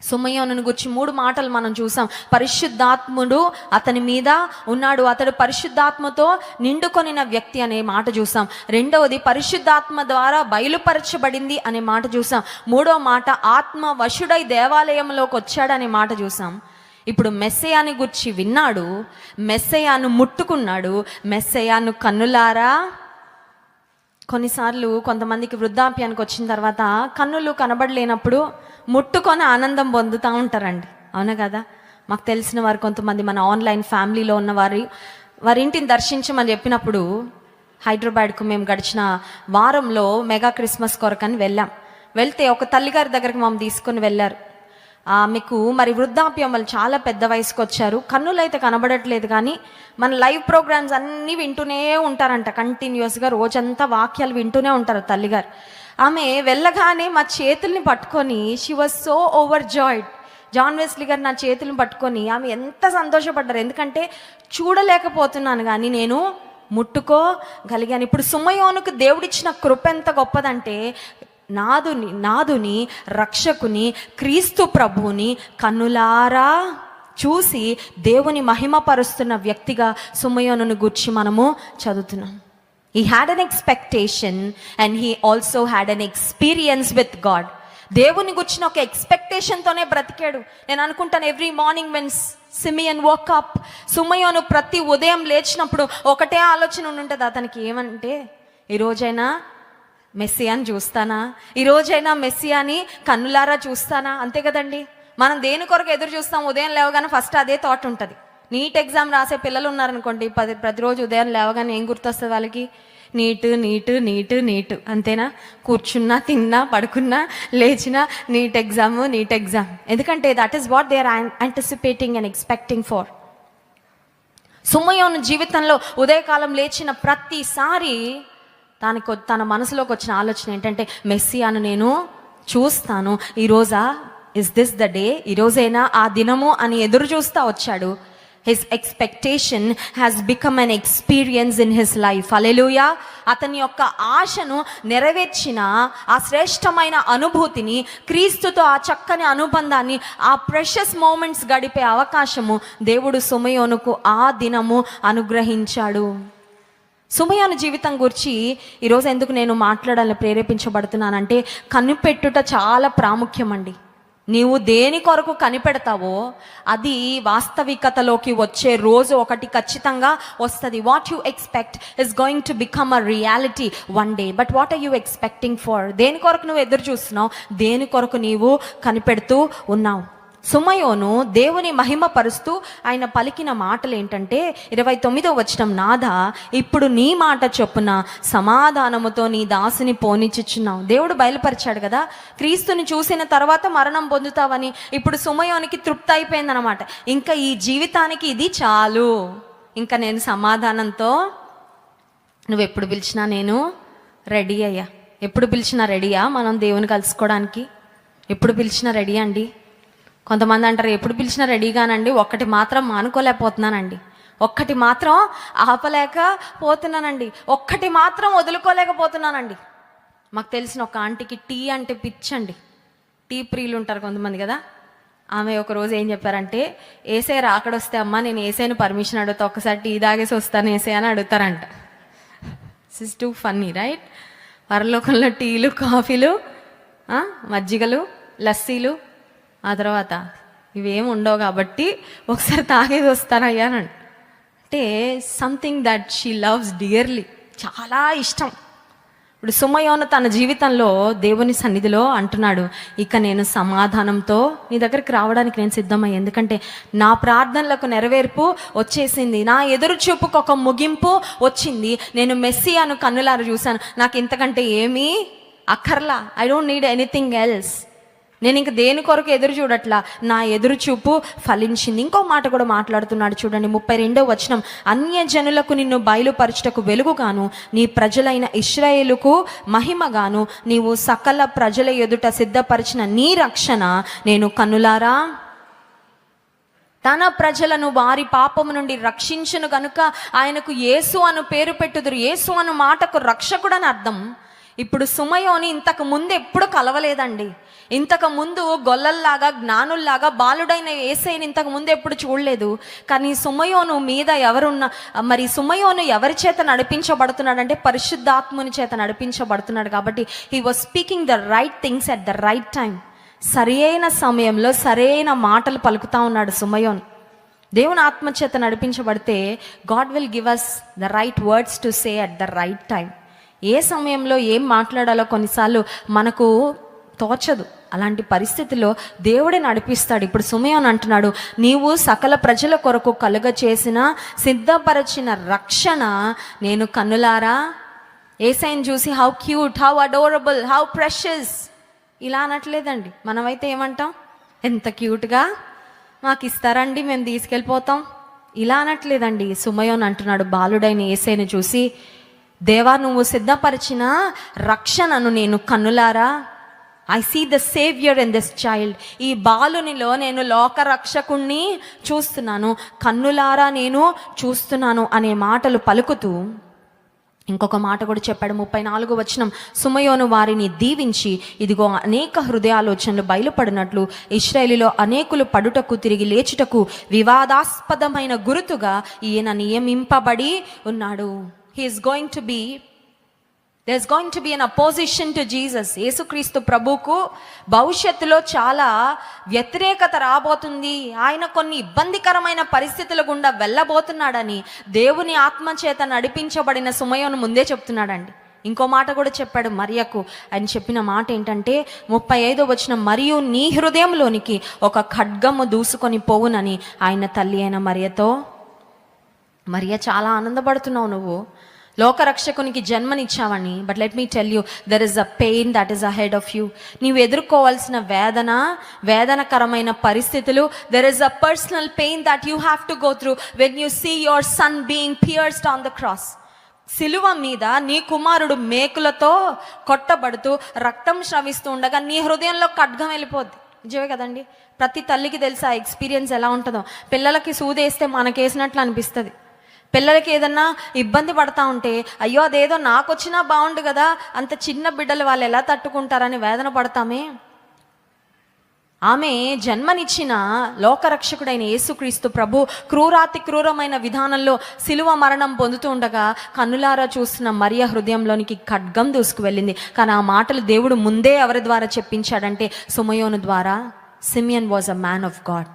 సుమయోనుని గురించి 3 మాటలు మనం చూసాం. పరిశుద్ధాత్ముడు అతని మీద ఉన్నాడు, అతడు పరిశుద్ధాత్మతో నిండుకొనిన వ్యక్తి అనే మాట చూసాం. రెండవది పరిశుద్ధాత్మ ద్వారా బయలుపరచబడింది అనే మాట చూసాం. 3వ మాట ఆత్మ వశుడై దేవాలయంలోకి వచ్చాడనే మాట చూసాం. ఇప్పుడు మెస్సయాని గురించి విన్నాడు, మెస్సయాను ముట్టుకున్నాడు, మెస్సయాను కన్నులారా. కొన్నిసార్లు కొంతమందికి వృద్ధాప్యానికి వచ్చిన తర్వాత కన్నులు కనబడలేనప్పుడు ముట్టుకొని ఆనందం పొందుతూ ఉంటారండి, అవునా కదా? మాకు తెలిసిన వారు కొంతమంది మన ఆన్లైన్ ఫ్యామిలీలో ఉన్న వారి ఇంటిని దర్శించమని చెప్పినప్పుడు హైదరాబాద్కు మేము గడిచిన వారంలో మెగా క్రిస్మస్ కొరకని వెళ్తే ఒక తల్లిగారి దగ్గరికి మమ్మల్ని తీసుకొని వెళ్ళారు. మీకు మరి వృద్ధాప్యం, వాళ్ళు చాలా పెద్ద వయసుకు వచ్చారు, కన్నులు అయితే కనబడట్లేదు, కానీ మన లైవ్ ప్రోగ్రామ్స్ అన్నీ వింటూనే ఉంటారంట కంటిన్యూస్గా, రోజంతా వాక్యాలు వింటూనే ఉంటారు తల్లిగారు. ఆమె వెళ్ళగానే మా చేతుల్ని పట్టుకొని, షీ వాజ్ సో ఓవర్ జాయిడ్. జాన్ వెస్లీ గారు నా చేతులను పట్టుకొని ఆమె ఎంత సంతోషపడ్డారు, ఎందుకంటే చూడలేకపోతున్నాను కానీ నేను ముట్టుకోగలిగాను. ఇప్పుడు సుమయోనుకు దేవుడిచ్చిన కృప ఎంత గొప్పదంటే, నాదుని రక్షకుని క్రీస్తు ప్రభువుని కన్నులారా చూసి దేవుని మహిమపరుస్తున్న వ్యక్తిగా సుమయోనుని గురించి మనము చదువుతున్నాం. He had an expectation and he also had an experience with God. దేవుని గురించిన ఒక ఎక్స్పెక్టేషన్తోనే బ్రతికాడు. నేను అనుకుంటాను, every morning when Simeon woke up, సుమయోను ప్రతి ఉదయం లేచినప్పుడు ఒకటే ఆలోచన ఉంటుంది అతనికి, ఏమంటే ఈరోజైనా మెస్సియాని చూస్తానా, ఈరోజైనా మెస్సియాని కన్నులారా చూస్తానా. అంతే కదండి, మనం దేని కొరకు ఎదురు చూస్తాం? ఉదయం లేవగానే ఫస్ట్ అదే థాట్ ఉంటుంది. నీట్ ఎగ్జామ్ రాసే పిల్లలు ఉన్నారనుకోండి, ప్రతిరోజు ఉదయం లేవగానే ఏం గుర్తొస్తుంది వాళ్ళకి? నీటు నీటు నీటు నీటు, అంతేనా? కూర్చున్నా, తిన్నా, పడుకున్నా, లేచినా నీట్ ఎగ్జామ్. ఎందుకంటే that is what they are anticipating and expecting for. సుమయోను జీవితంలో ఉదయకాలం లేచిన ప్రతిసారి తన మనసులోకి వచ్చిన ఆలోచన ఏంటంటే, మెస్సియాను నేను చూస్తాను, ఈరోజా, ఇస్ దిస్ ద డే, ఈరోజైనా ఆ దినము అని ఎదురు చూస్తూ వచ్చాడు. His expectation has become an experience in his life. Hallelujah. అతని యొక్క ఆశను నెరవేర్చిన ఆ శ్రేష్టమైన అనుభూతిని, క్రీస్తుతో ఆ చక్కని అనుబంధాన్ని, ఆ ప్రెషస్ మూమెంట్స్ గడిపే అవకాశము దేవుడు సుమయోనుకు ఆ దినము అనుగ్రహించాడు. సుమయోను జీవితం గురించి ఈరోజు ఎందుకు నేను మాట్లాడాలని ప్రేరేపించబడుతున్నానంటే, కనిపెట్టుట చాలా ప్రాముఖ్యం అండి. నీవు దేని కొరకు కనిపెడతావో అది వాస్తవికతలోకి వచ్చే రోజు ఒకటి ఖచ్చితంగా వస్తుంది. What you expect is going to become a reality one day. But what are you expecting for? దేని కొరకు నువ్వు ఎదురు చూస్తున్నావు? దేని కొరకు నీవు కనిపెడుతూ ఉన్నావు? సుమయోను దేవుని మహిమపరుస్తూ ఆయన పలికిన మాటలు ఏంటంటే 29వ వచనం, నాథ ఇప్పుడు నీ మాట చొప్పున సమాధానముతో నీ దాసుని పోనిచ్చుచున్నావు. దేవుడు బయలుపరిచాడు కదా, క్రీస్తుని చూసిన తర్వాత మరణం పొందుతావని. ఇప్పుడు సుమయోనికి తృప్తి అయిపోయిందనమాట. ఇంకా ఈ జీవితానికి ఇది చాలు, ఇంకా నేను సమాధానంతో, నువ్వు ఎప్పుడు పిలిచినా నేను రెడీ అయ్యా. ఎప్పుడు పిలిచినా రెడీయా మనం దేవుని కలుసుకోవడానికి? ఎప్పుడు పిలిచినా రెడీ అండి. కొంతమంది అంటారు ఎప్పుడు పిలిచినా రెడీగానండి, ఒక్కటి మాత్రం మానుకోలేకపోతున్నానండి, ఒక్కటి మాత్రం ఆపలేకపోతున్నానండి, ఒక్కటి మాత్రం వదులుకోలేకపోతున్నానండి. మాకు తెలిసిన ఒక ఆంటీకి టీ అంటే పిచ్చండి. టీ ప్రియులు ఉంటారు కొంతమంది కదా. ఆమె ఒకరోజు ఏం చెప్పారంటే, ఏసే రాకడొస్తే అమ్మ నేను ఏసైని పర్మిషన్ అడుగుతా, ఒక్కసారి టీ తాగేసి వస్తాను ఏసే అని అడుగుతారంట. This is too funny right. పరలోకంలో టీలు, కాఫీలు, మజ్జిగలు, లస్సీలు, ఆ తర్వాత ఇవేమి ఉండవు కాబట్టి ఒకసారి తాగేది వస్తానయ్యానండి. అంటే something that she loves dearly, చాలా ఇష్టం. ఇప్పుడు సుమయోను తన జీవితంలో దేవుని సన్నిధిలో అంటున్నాడు, ఇక నేను సమాధానంతో నీ దగ్గరికి రావడానికి నేను సిద్ధమయ్యా, ఎందుకంటే నా ప్రార్థనలకు నెరవేర్పు వచ్చేసింది, నా ఎదురు చూపుకు ఒక ముగింపు వచ్చింది, నేను మెస్సియాను కన్నులారా చూశాను, నాకు ఇంతకంటే ఏమీ అక్కర్లా. I don't need anything else. నేను ఇంక దేని కొరకు ఎదురు చూడట్లా, నా ఎదురు చూపు ఫలించింది. ఇంకో మాట కూడా మాట్లాడుతున్నాడు చూడండి, 32వ వచనం, అన్యజనులకు నిన్ను బయలుపరచుటకు వెలుగుగాను, నీ ప్రజలైన ఇశ్రాయేలుకు మహిమగాను, నీవు సకల ప్రజల ఎదుట సిద్ధపరిచిన నీ రక్షణ నేను కన్నులారా. తన ప్రజలను వారి పాపము నుండి రక్షించును గనుక ఆయనకు యేసు అను పేరు పెట్టుదురు. యేసు అను మాటకు రక్షకుడు అని అర్థం. ఇప్పుడు సుమయోని ఇంతకు ముందు ఎప్పుడు కలవలేదండి. ఇంతకు ముందు గొల్లల్లాగా, జ్ఞానుల్లాగా బాలుడైన యేసయ్యని ఇంతకు ముందు ఎప్పుడు చూడలేదు. కానీ సుమయోను మీద మరి సుమయోను ఎవరి చేత నడిపించబడుతున్నాడంటే పరిశుద్ధాత్ముని చేత నడిపించబడుతున్నాడు. కాబట్టి he was speaking the right things at the right time. సరైన సమయంలో సరైన మాటలు పలుకుతా ఉన్నాడు సుమయోను. దేవుని ఆత్మ చేత నడిపించబడితే God will give us the right words to say at the right time. ఏ సమయంలో ఏం మాట్లాడాలో కొన్నిసార్లు మనకు తోచదు. అలాంటి పరిస్థితిలో దేవుడే నడిపిస్తాడు. ఇప్పుడు సుమయోను అంటున్నాడు, నీవు సకల ప్రజల కొరకు కలుగ చేసిన సిద్ధపరచిన రక్షణ నేను కన్నులారా. యేసయ్యను చూసి how cute, how adorable, how precious ఇలా అనట్లేదండి. మనమైతే ఏమంటాం, ఎంత క్యూట్గా మాకు ఇస్తారండి, మేము తీసుకెళ్ళిపోతాం, ఇలా అనట్లేదండి. సుమయోను అంటున్నాడు, బాలుడైన యేసయ్యను చూసి, దేవా నువ్వు సిద్ధపరిచిన రక్షణను నేను కన్నులారా, I see the saviour in this child, ఈ బాలునిలో నేను లోక రక్షకుణ్ణి చూస్తున్నాను, కన్నులారా నేను చూస్తున్నాను అనే మాటలు పలుకుతూ ఇంకొక మాట కూడా చెప్పాడు. 34వ వచనం, సుమయోను వారిని దీవించి, ఇదిగో అనేక హృదయాలోచనలు బయలుపడినట్లు ఇశ్రాయేలులో అనేకులు పడుటకు తిరిగి లేచుటకు వివాదాస్పదమైన గురుతుగా ఈయన నియమింపబడి ఉన్నాడు. There's going to be an opposition to Jesus. యేసుక్రీస్తు ప్రభువుకు భవిష్యత్తులో చాలా వ్యతిరేకత రాబోతుంది. ఆయన కొన్ని ఇబ్బందికరమైన పరిస్థితుల గుండా వెళ్ళబోతున్నాడని దేవుని ఆత్మ చేత నడిపించబడిన సుమయోను ముందే చెప్తున్నాడండి. ఇంకో మాట కూడా చెప్పాడు మరియకు. ఆయన చెప్పిన మాట ఏంటంటే 35వ వచనం, మరియు నీ హృదయంలోనికి ఒక ఖడ్గము దూసుకొని పోవునని ఆయన తల్లి అయిన మరియతో. మరియ, చాలా ఆనందపడుతున్నావు నువ్వు లోకరక్షకునికి జన్మనిచ్చావని. But let me tell you, there is a pain that is ahead of you. నీవు ఎదుర్కోవాల్సిన వేదనకరమైన పరిస్థితులు, there is a personal pain that you have to go through when you see your son being pierced on the cross. సిలువ మీద నీ కుమారుడు మేకులతో కొట్టబడుతూ రక్తం స్రవిస్తూ ఉండగా నీ హృదయంలో ఖడ్గం వెళ్ళిపోద్ది. నిజమే కదండి. ప్రతి తల్లికి తెలుసా ఎక్స్పీరియన్స్ ఎలా ఉంటుందో. పిల్లలకి సూదేస్తే మనకేసినట్లు అనిపిస్తుంది. పిల్లలకి ఏదన్నా ఇబ్బంది పడతా ఉంటే, అయ్యో అదేదో నాకు వచ్చినా బాగుండు కదా, అంత చిన్న బిడ్డలు వాళ్ళు ఎలా తట్టుకుంటారని వేదన పడతామే. ఆమె జన్మనిచ్చిన లోకరక్షకుడైన యేసుక్రీస్తు ప్రభు క్రూరాతి క్రూరమైన విధానంలో సిలువ మరణం పొందుతూ ఉండగా కన్నులారా చూస్తున్న మరియ హృదయంలోనికి ఖడ్గం దూసుకు వెళ్ళింది. కానీ ఆ మాటలు దేవుడు ముందే ఎవరి ద్వారా చెప్పించాడంటే సుమయోను ద్వారా. Simeon was a man of God.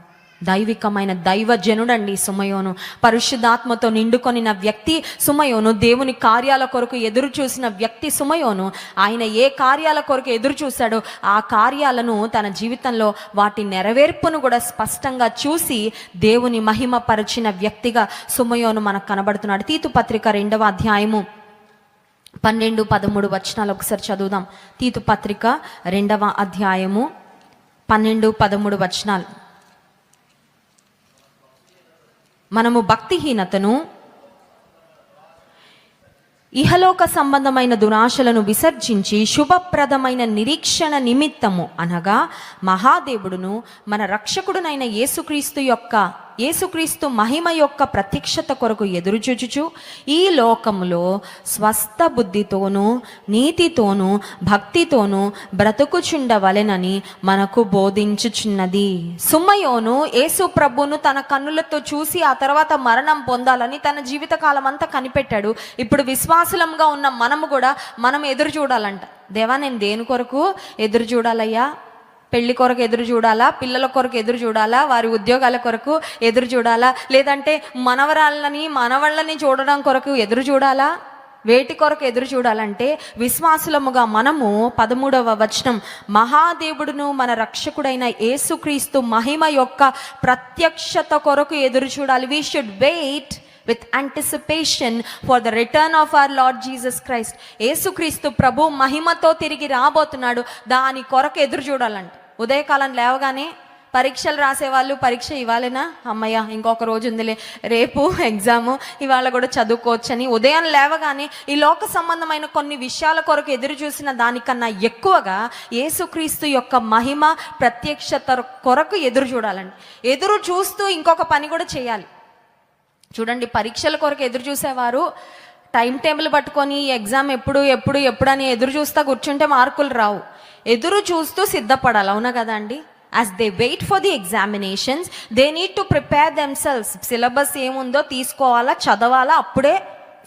దైవికమైన దైవజనుడండి సుమయోను. పరిశుద్ధాత్మతో నిండుకొనిన వ్యక్తి సుమయోను. దేవుని కార్యాల కొరకు ఎదురు చూసిన వ్యక్తి సుమయోను. ఆయన ఏ కార్యాల కొరకు ఎదురు చూశాడో ఆ కార్యాలను తన జీవితంలో వాటి నెరవేర్పును కూడా స్పష్టంగా చూసి దేవుని మహిమ పరిచిన వ్యక్తిగా సుమయోను మనకు కనబడుతున్నాడు. తీతు పత్రిక 2వ అధ్యాయము 12-13 వచనాలు ఒకసారి చదువుదాం. తీతు పత్రిక 2వ అధ్యాయము 12-13 వచనాలు. మనము భక్తిహీనతను, ఇహలోక సంబంధమైన దురాశలను విసర్జించి శుభప్రదమైన నిరీక్షణ నిమిత్తము అనగా మహాదేవుడును మన రక్షకుడునైన యేసుక్రీస్తు మహిమ యొక్క ప్రత్యక్షత కొరకు ఎదురుచూచుచు ఈ లోకములో స్వస్థ బుద్ధితోనూ నీతితోనూ భక్తితోనూ బ్రతుకుచుండవలెనని మనకు బోధించుచున్నది. సుమయోను యేసు ప్రభును తన కన్నులతో చూసి ఆ తర్వాత మరణం పొందాలని తన జీవితకాలం అంతా కనిపెట్టాడు. ఇప్పుడు విశ్వాసులంగా ఉన్న మనము కూడా మనం ఎదురు చూడాలంట. దేవా, నేను దేని కొరకు ఎదురు చూడాలయ్యా? పెళ్లి కొరకు ఎదురు చూడాలా? పిల్లల కొరకు ఎదురు చూడాలా? వారి ఉద్యోగాల కొరకు ఎదురు చూడాలా? లేదంటే మనవళ్ళని చూడడం కొరకు ఎదురు చూడాలా? వేటి కొరకు ఎదురు చూడాలంటే విశ్వాసులముగా మనము 13వ వచనం, మహాదేవుడును మన రక్షకుడైన యేసుక్రీస్తు మహిమ యొక్క ప్రత్యక్షత కొరకు ఎదురు చూడాలి. We should wait with anticipation for the return of our Lord Jesus Christ. యేసుక్రీస్తు ప్రభు మహిమతో తిరిగి రాబోతున్నాడు. దాని కొరకు ఎదురు చూడాలంట. ఉదయకాలం లేవగానే పరీక్షలు రాసేవాళ్ళు పరీక్ష ఇవ్వాలేనా, అమ్మయ్య ఇంకొక రోజు ఉందిలే, రేపు ఎగ్జాము, ఇవాళ కూడా చదువుకోవచ్చని ఉదయం లేవగానే ఈ లోక సంబంధమైన కొన్ని విషయాల కొరకు ఎదురు చూసిన దానికన్నా ఎక్కువగా యేసుక్రీస్తు యొక్క మహిమ ప్రత్యక్షత కొరకు ఎదురు చూడాలండి. ఎదురు చూస్తూ ఇంకొక పని కూడా చేయాలి. చూడండి, పరీక్షల కొరకు ఎదురు చూసేవారు టైం టేబుల్ పట్టుకొని ఎగ్జామ్ ఎప్పుడు అని ఎదురు చూస్తా కూర్చుంటే మార్కులు రావు. ఎదురు చూస్తూ సిద్ధపడాలి. అవునా కదా అండి? As they wait for the examinations they need to prepare themselves. Syllabus ఏముందో తీసుకోవాలా, చదవాలా, అప్పుడే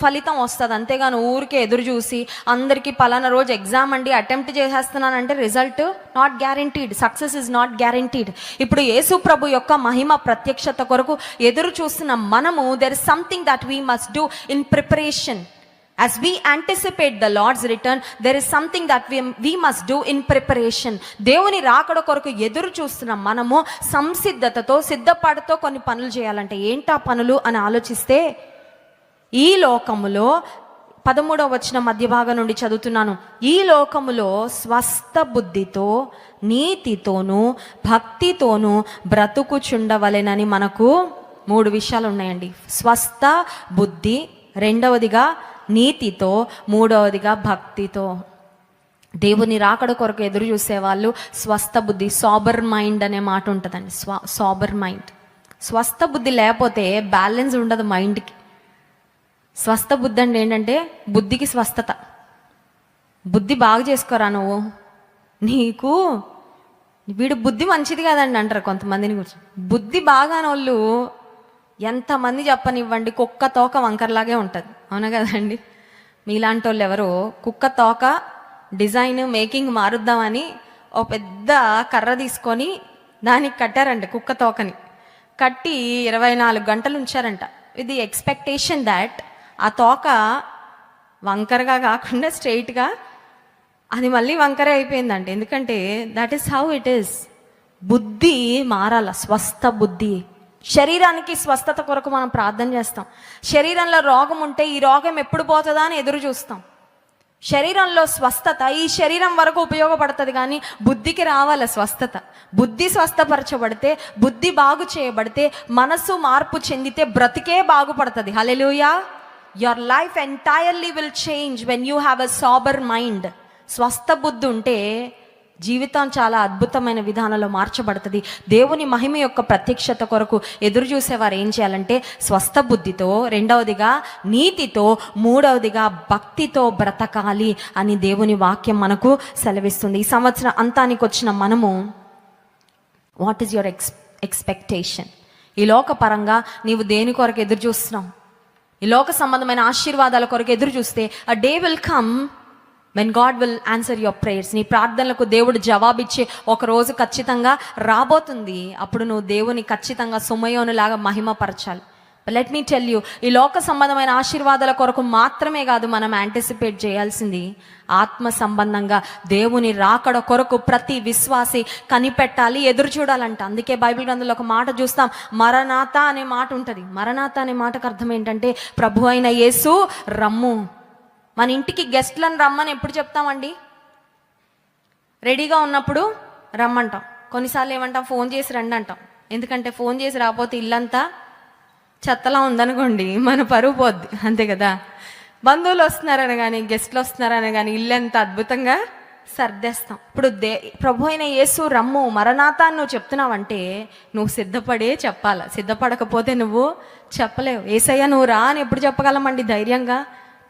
ఫలితం వస్తుంది. అంతేగాని ఊరికే ఎదురు చూసి అందరికీ పలానా రోజు ఎగ్జామ్ అండి అటెంప్ట్ చేసేస్తున్నానంటే result not guaranteed, success is not guaranteed. ఇప్పుడు యేసు ప్రభు యొక్క మహిమ ప్రత్యక్షత కొరకు ఎదురు చూస్తున్న మనము there is something that we must do in preparation. As we anticipate the Lord's return, there is something that we must do in preparation. దేవుని రాకడ కొరకు ఎదురు చూస్తున్న మనము సంసిద్ధతతో సిద్ధపాటుతో కొన్ని పనులు చేయాలంటే ఏంటా పనులు అని ఆలోచిస్తే, ఈ లోకములో 13వ వచనం మధ్య భాగం నుండి చదువుతున్నాను. ఈ లోకములో స్వస్థ బుద్ధితో నీతితోనూ భక్తితోనూ బ్రతుకుచుండవలెనని మనకు 3 విషయాలు ఉన్నాయండి. స్వస్థ బుద్ధి, రెండవదిగా నీతితో, మూడవదిగా భక్తితో. దేవుని రాకడ కొరకు ఎదురు చూసేవాళ్ళు స్వస్థ బుద్ధి, సాబర్ మైండ్ అనే మాట ఉంటుందండి. సాబర్ మైండ్. స్వస్థ బుద్ధి లేకపోతే బ్యాలెన్స్ ఉండదు మైండ్కి. స్వస్థ బుద్ధి అంటే ఏంటంటే బుద్ధికి స్వస్థత. బుద్ధి బాగా చేసుకోరా నువ్వు, నీకు వీడు బుద్ధి మంచిది కాదండి అంటారు కొంతమందిని గురించి. బుద్ధి బాగానోళ్ళు ఎంతమంది చెప్పనివ్వండి కుక్క తోక వంకరలాగే ఉంటుంది. అవునా కదండి? మీలాంటి వాళ్ళు ఎవరో కుక్క తోక డిజైన్ మేకింగ్ మారుద్దామని ఓ పెద్ద కర్ర తీసుకొని దానికి కట్టారంట. కుక్క తోకని కట్టి 24 గంటలు ఉంచారంట విత్ ది ఎక్స్పెక్టేషన్ దాట్ ఆ తోక వంకరగా కాకుండా స్ట్రైట్గా అది మళ్ళీ వంకరే అయిపోయిందంట. ఎందుకంటే that is how it is. బుద్ధి మారాల, స్వస్థ బుద్ధి. శరీరానికి స్వస్థత కొరకు మనం ప్రార్థన చేస్తాం. శరీరంలో రోగం ఉంటే ఈ రోగం ఎప్పుడు పోతుందా అని ఎదురు చూస్తాం. శరీరంలో స్వస్థత ఈ శరీరం వరకు ఉపయోగపడుతుంది, కానీ బుద్ధికి రావాలి స్వస్థత. బుద్ధి స్వస్థపరచబడితే, బుద్ధి బాగు చేయబడితే, మనసు మార్పు చెందితే బ్రతికే బాగుపడుతుంది. హల్లెలూయా. Your life entirely will change when you have a sober mind. స్వస్థ బుద్ధి ఉంటే జీవితం చాలా అద్భుతమైన విధానంలో మార్చబడుతుంది. దేవుని మహిమ యొక్క ప్రత్యక్షత కొరకు ఎదురు చూసేవారు ఏం చేయాలంటే స్వస్థ బుద్ధితో, రెండవదిగా నీతితో, మూడవదిగా భక్తితో బ్రతకాలి అని దేవుని వాక్యం మనకు సెలవిస్తుంది. ఈ సంవత్సరం అంతానికి వచ్చిన మనము వాట్ ఈస్ యువర్ ఎక్స్పెక్టేషన్? ఈ లోక పరంగా నీవు దేని కొరకు ఎదురు చూస్తున్నావు? ఈ లోక సంబంధమైన ఆశీర్వాదాల కొరకు ఎదురు చూస్తే a day will come when God will answer your prayers. నీ ప్రార్థనలకు దేవుడు జవాబిచ్చే ఒక రోజు ఖచ్చితంగా రాబోతుంది. అప్పుడు నువ్వు దేవుని ఖచ్చితంగా సుమయోనులాగా మహిమపరచాలి. లెట్ మీ టెల్ యూ, ఈ లోక సంబంధమైన ఆశీర్వాదాల కొరకు మాత్రమే కాదు మనం యాంటిసిపేట్ చేయాల్సింది, ఆత్మ సంబంధంగా దేవుని రాకడ కొరకు ప్రతి విశ్వాసి కనిపెట్టాలి, ఎదురు చూడాలంట. అందుకే బైబిల్ గ్రంథంలో ఒక మాట చూస్తాం, మరణాత అనే మాట ఉంటుంది. మరణాత అనే మాటకు అర్థం ఏంటంటే ప్రభు అయిన యేసు రమ్ము. మన ఇంటికి గెస్ట్లను రమ్మని ఎప్పుడు చెప్తామండి? రెడీగా ఉన్నప్పుడు రమ్మంటాం. కొన్నిసార్లు ఏమంటాం, ఫోన్ చేసి రండి అంటాం. ఎందుకంటే ఫోన్ చేసి రాకపోతే ఇల్లంతా చెత్తలా ఉందనుకోండి, మన పరువు పోద్ది, అంతే కదా. బంధువులు వస్తున్నారని కానీ గెస్ట్లు వస్తున్నారని కానీ ఇల్లు ఎంత అద్భుతంగా సర్దేస్తాం. ఇప్పుడు ప్రభు అయిన యేసు రమ్ము మరణాత నువ్వు చెప్తున్నావంటే నువ్వు సిద్ధపడే చెప్పాలి. సిద్ధపడకపోతే నువ్వు చెప్పలేవు. యేసయ్య నువ్వు రా అని ఎప్పుడు చెప్పగలమండి ధైర్యంగా?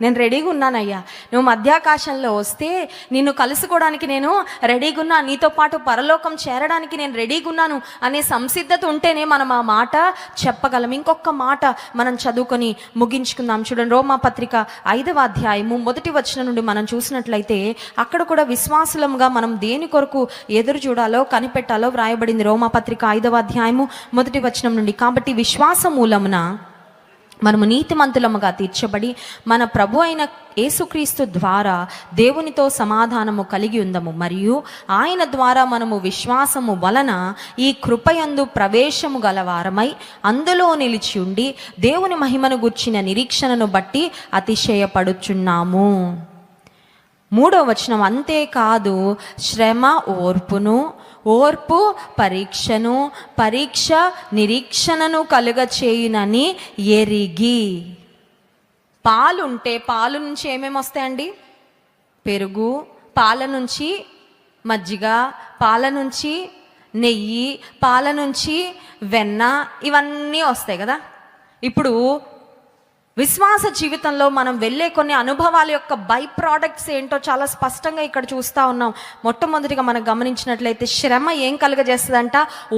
నేను రెడీగా ఉన్నానయ్యా, నువ్వు మధ్యాకాశంలో వస్తే నిన్ను కలుసుకోవడానికి నేను రెడీగా ఉన్నా, నీతో పాటు పరలోకం చేరడానికి నేను రెడీగా ఉన్నాను అనే సంసిద్ధత ఉంటేనే మనం ఆ మాట చెప్పగలం. ఇంకొక మాట మనం చదువుకొని ముగించుకుందాం. చూడండి, రోమాపత్రిక 5వ అధ్యాయము 1వ వచనం నుండి మనం చూసినట్లయితే అక్కడ కూడా విశ్వాసులంగా మనం దేని కొరకు ఎదురు చూడాలో కనిపెట్టాలో వ్రాయబడింది. రోమాపత్రిక 5వ అధ్యాయము 1వ వచనం నుండి, కాబట్టి విశ్వాస మూలమున మనము నీతిమంతులముగా తీర్చబడి మన ప్రభు అయిన యేసుక్రీస్తు ద్వారా దేవునితో సమాధానము కలిగి ఉందము, మరియు ఆయన ద్వారా మనము విశ్వాసము వలన ఈ కృపయందు ప్రవేశము గలవారమై అందులో నిలిచి ఉండి దేవుని మహిమను గుర్చిన నిరీక్షణను బట్టి అతిశయపడుచున్నాము. 3వ వచనం, అంతేకాదు శ్రమ ఓర్పును, ఓర్పు పరీక్షను, పరీక్ష నిరీక్షణను కలుగచేయునని ఎరిగి. పాలుంటే పాలు నుంచి ఏమేమి వస్తాయండి? పెరుగు, పాల నుంచి మజ్జిగ, పాల నుంచి నెయ్యి, పాల నుంచి వెన్న, ఇవన్నీ వస్తాయి కదా. ఇప్పుడు విశ్వాస జీవితంలో మనం వెళ్ళే కొన్ని అనుభవాల యొక్క బై ప్రోడక్ట్స్ ఏంటో చాలా స్పష్టంగా ఇక్కడ చూస్తూ ఉన్నాం. మొట్టమొదటిగా మనం గమనించినట్లయితే శ్రమ ఏం కలుగజేస్తుందంట?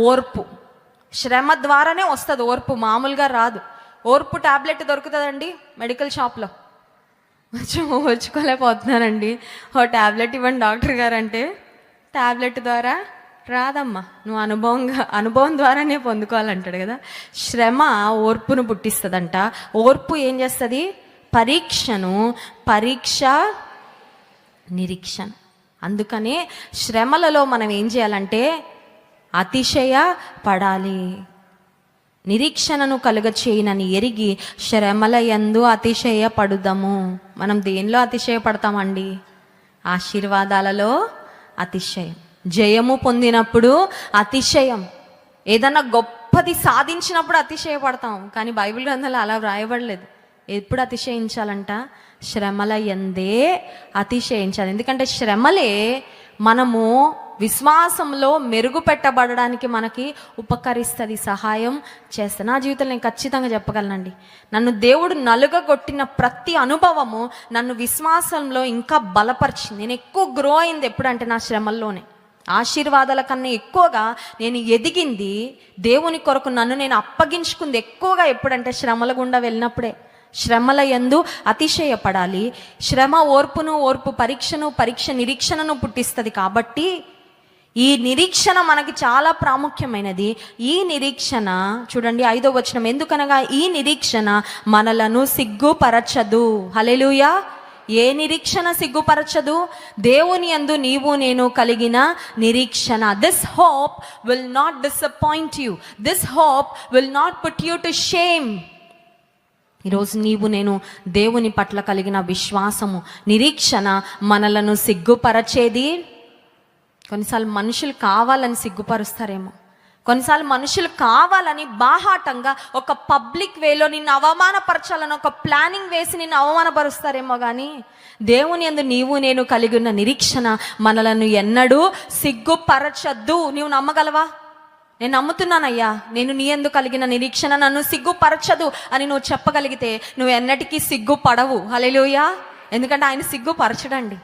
ఓర్పు. శ్రమ ద్వారానే వస్తుంది ఓర్పు, మామూలుగా రాదు. ఓర్పు టాబ్లెట్ దొరుకుతుందండి మెడికల్ షాప్లో. ఓర్చుకోలేకపోతున్నానండి, ఓ టాబ్లెట్ ఇవ్వండి డాక్టర్ గారు అంటే, టాబ్లెట్ ద్వారా రాదమ్మా, నువ్వు అనుభవం ద్వారానే పొందుకోవాలంటాడు కదా. శ్రమ ఓర్పును పుట్టిస్తుందంట. ఓర్పు ఏం చేస్తుంది? పరీక్షను, పరీక్ష నిరీక్షణ. అందుకనే శ్రమలలో మనం ఏం చేయాలంటే అతిశయ పడాలి. నిరీక్షణను కలుగచేయనని ఎరిగి శ్రమల యందు అతిశయపడుదాము. మనం దేనిలో అతిశయపడతామండి? ఆశీర్వాదాలలో అతిశయం. జయము పొందినప్పుడు అతిశయం. ఏదన్నా గొప్పది సాధించినప్పుడు అతిశయపడతాం, కానీ బైబిల్ గ్రంథంలో అలా వ్రాయబడలేదు. ఎప్పుడు అతిశయించాలంట? శ్రమల యందే అతిశయించాలి. ఎందుకంటే శ్రమలే మనము విశ్వాసంలో మెరుగుపెట్టబడడానికి మనకి ఉపకరిస్తుంది, సహాయం చేస్తుంది. నా జీవితంలో నేను ఖచ్చితంగా చెప్పగలనండి, నన్ను దేవుడు నలుగగొట్టిన ప్రతి అనుభవము నన్ను విశ్వాసంలో ఇంకా బలపరిచింది. నేను ఎక్కువ గ్రో అయింది ఎప్పుడంటే నా శ్రమల్లోనే. ఆశీర్వాదాల కన్నా ఎక్కువగా నేను ఎదిగింది, దేవుని కొరకు నన్ను నేను అప్పగించుకుంది ఎక్కువగా ఎప్పుడంటే శ్రమల గుండా వెళ్ళినప్పుడే. శ్రమల యందు అతిశయపడాలి. శ్రమ ఓర్పును, ఓర్పు పరీక్షను, పరీక్ష నిరీక్షణను పుట్టిస్తుంది. కాబట్టి ఈ నిరీక్షణ మనకి చాలా ప్రాముఖ్యమైనది. ఈ నిరీక్షణ చూడండి 5వ వచనం, ఎందుకనగా ఈ నిరీక్షణ మనలను సిగ్గుపరచదు. హల్లెలూయా. ఏ నిరీక్షణ సిగ్గుపరచదు? దేవుని యందు నీవు నేను కలిగిన నిరీక్షణ. This hope will not disappoint you. This hope will not put you to shame. ఈరోజు నీవు నేను దేవుని పట్ల కలిగిన విశ్వాసము, నిరీక్షణ మనలను సిగ్గుపరచేది. కొన్నిసార్లు మనుషులు కావాలని సిగ్గుపరుస్తారేమో, కొన్నిసార్లు మనుషులు కావాలని బాహాటంగా ఒక పబ్లిక్ వేలో నిన్ను అవమానపరచాలని ఒక ప్లానింగ్ వేసి నిన్ను అవమానపరుస్తారేమో, కానీ దేవుని యందు నీవు నేను కలిగి ఉన్న నిరీక్షణ మనలను ఎన్నడూ సిగ్గుపరచద్దు. నీవు నమ్మగలవా? నేను నమ్ముతున్నానయ్యా, నేను నీ యందు కలిగిన నిరీక్షణ నన్ను సిగ్గుపరచదు అని నువ్వు చెప్పగలిగితే నువ్వు ఎన్నటికీ సిగ్గుపడవు. హల్లెలూయా. ఎందుకంటే ఆయన సిగ్గుపరచడండి.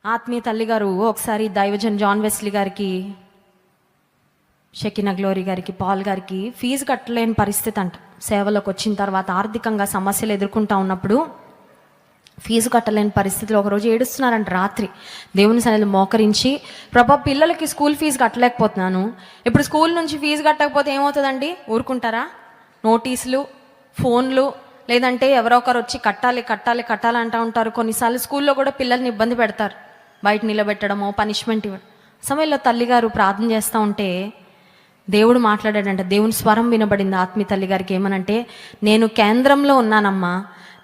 ఆత్మీయ తల్లి గారు ఒకసారి దైవజన్ జాన్ వెస్లీ గారికి, షెకినా గ్లోరీ గారికి, పాల్ గారికి ఫీజు కట్టలేని పరిస్థితి అంట. సేవలోకి వచ్చిన తర్వాత ఆర్థికంగా సమస్యలు ఎదుర్కొంటా ఉన్నప్పుడు ఫీజు కట్టలేని పరిస్థితిలో ఒకరోజు ఏడుస్తున్నారంట రాత్రి. దేవుని సన్నిధిలో మోకరించి, ప్రభా పిల్లలకి స్కూల్ ఫీజు కట్టలేకపోతున్నాను, ఇప్పుడు స్కూల్ నుంచి ఫీజు కట్టకపోతే ఏమవుతుందండి? ఊరుకుంటారా? నోటీసులు, ఫోన్లు, లేదంటే ఎవరో ఒకరు వచ్చి కట్టాలి కట్టాలి కట్టాలి అంటూ ఉంటారు. కొన్నిసార్లు స్కూల్లో కూడా పిల్లల్ని ఇబ్బంది పెడతారు, బయట నిలబెట్టడమో పనిష్మెంట్ ఇవ్వడం. సమయంలో తల్లిగారు ప్రార్థన చేస్తూ ఉంటే దేవుడు మాట్లాడాడంట. దేవుని స్వరం వినబడింది ఆత్మీయ తల్లిగారికి. ఏమనంటే, నేను కేంద్రంలో ఉన్నానమ్మా,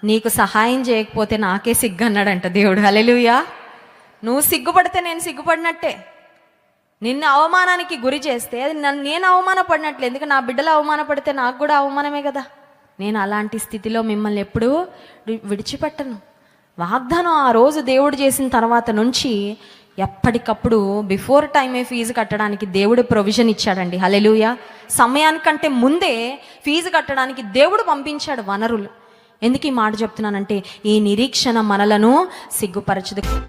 నీకు సహాయం చేయకపోతే నాకే సిగ్గు అన్నాడంట దేవుడు. హల్లెలూయా. నువ్వు సిగ్గుపడితే నేను సిగ్గుపడినట్టే, నిన్ను అవమానానికి గురి చేస్తే అది నేను అవమానపడినట్లే. ఎందుకంటే నా బిడ్డలు అవమానపడితే నాకు కూడా అవమానమే కదా. నేను అలాంటి స్థితిలో మిమ్మల్ని ఎప్పుడూ విడిచిపెట్టను. వాగ్దానం ఆ రోజు దేవుడు చేసిన తర్వాత నుంచి ఎప్పటికప్పుడు బిఫోర్ టైమే ఫీజు కట్టడానికి దేవుడు ప్రొవిజన్ ఇచ్చాడండి. హల్లెలూయా. సమయానికంటే ముందే ఫీజు కట్టడానికి దేవుడు పంపించాడు వనరులు. ఎందుకు ఈ మాట చెప్తున్నానంటే, ఈ నిరీక్షణ మనలను సిగ్గుపరచదు.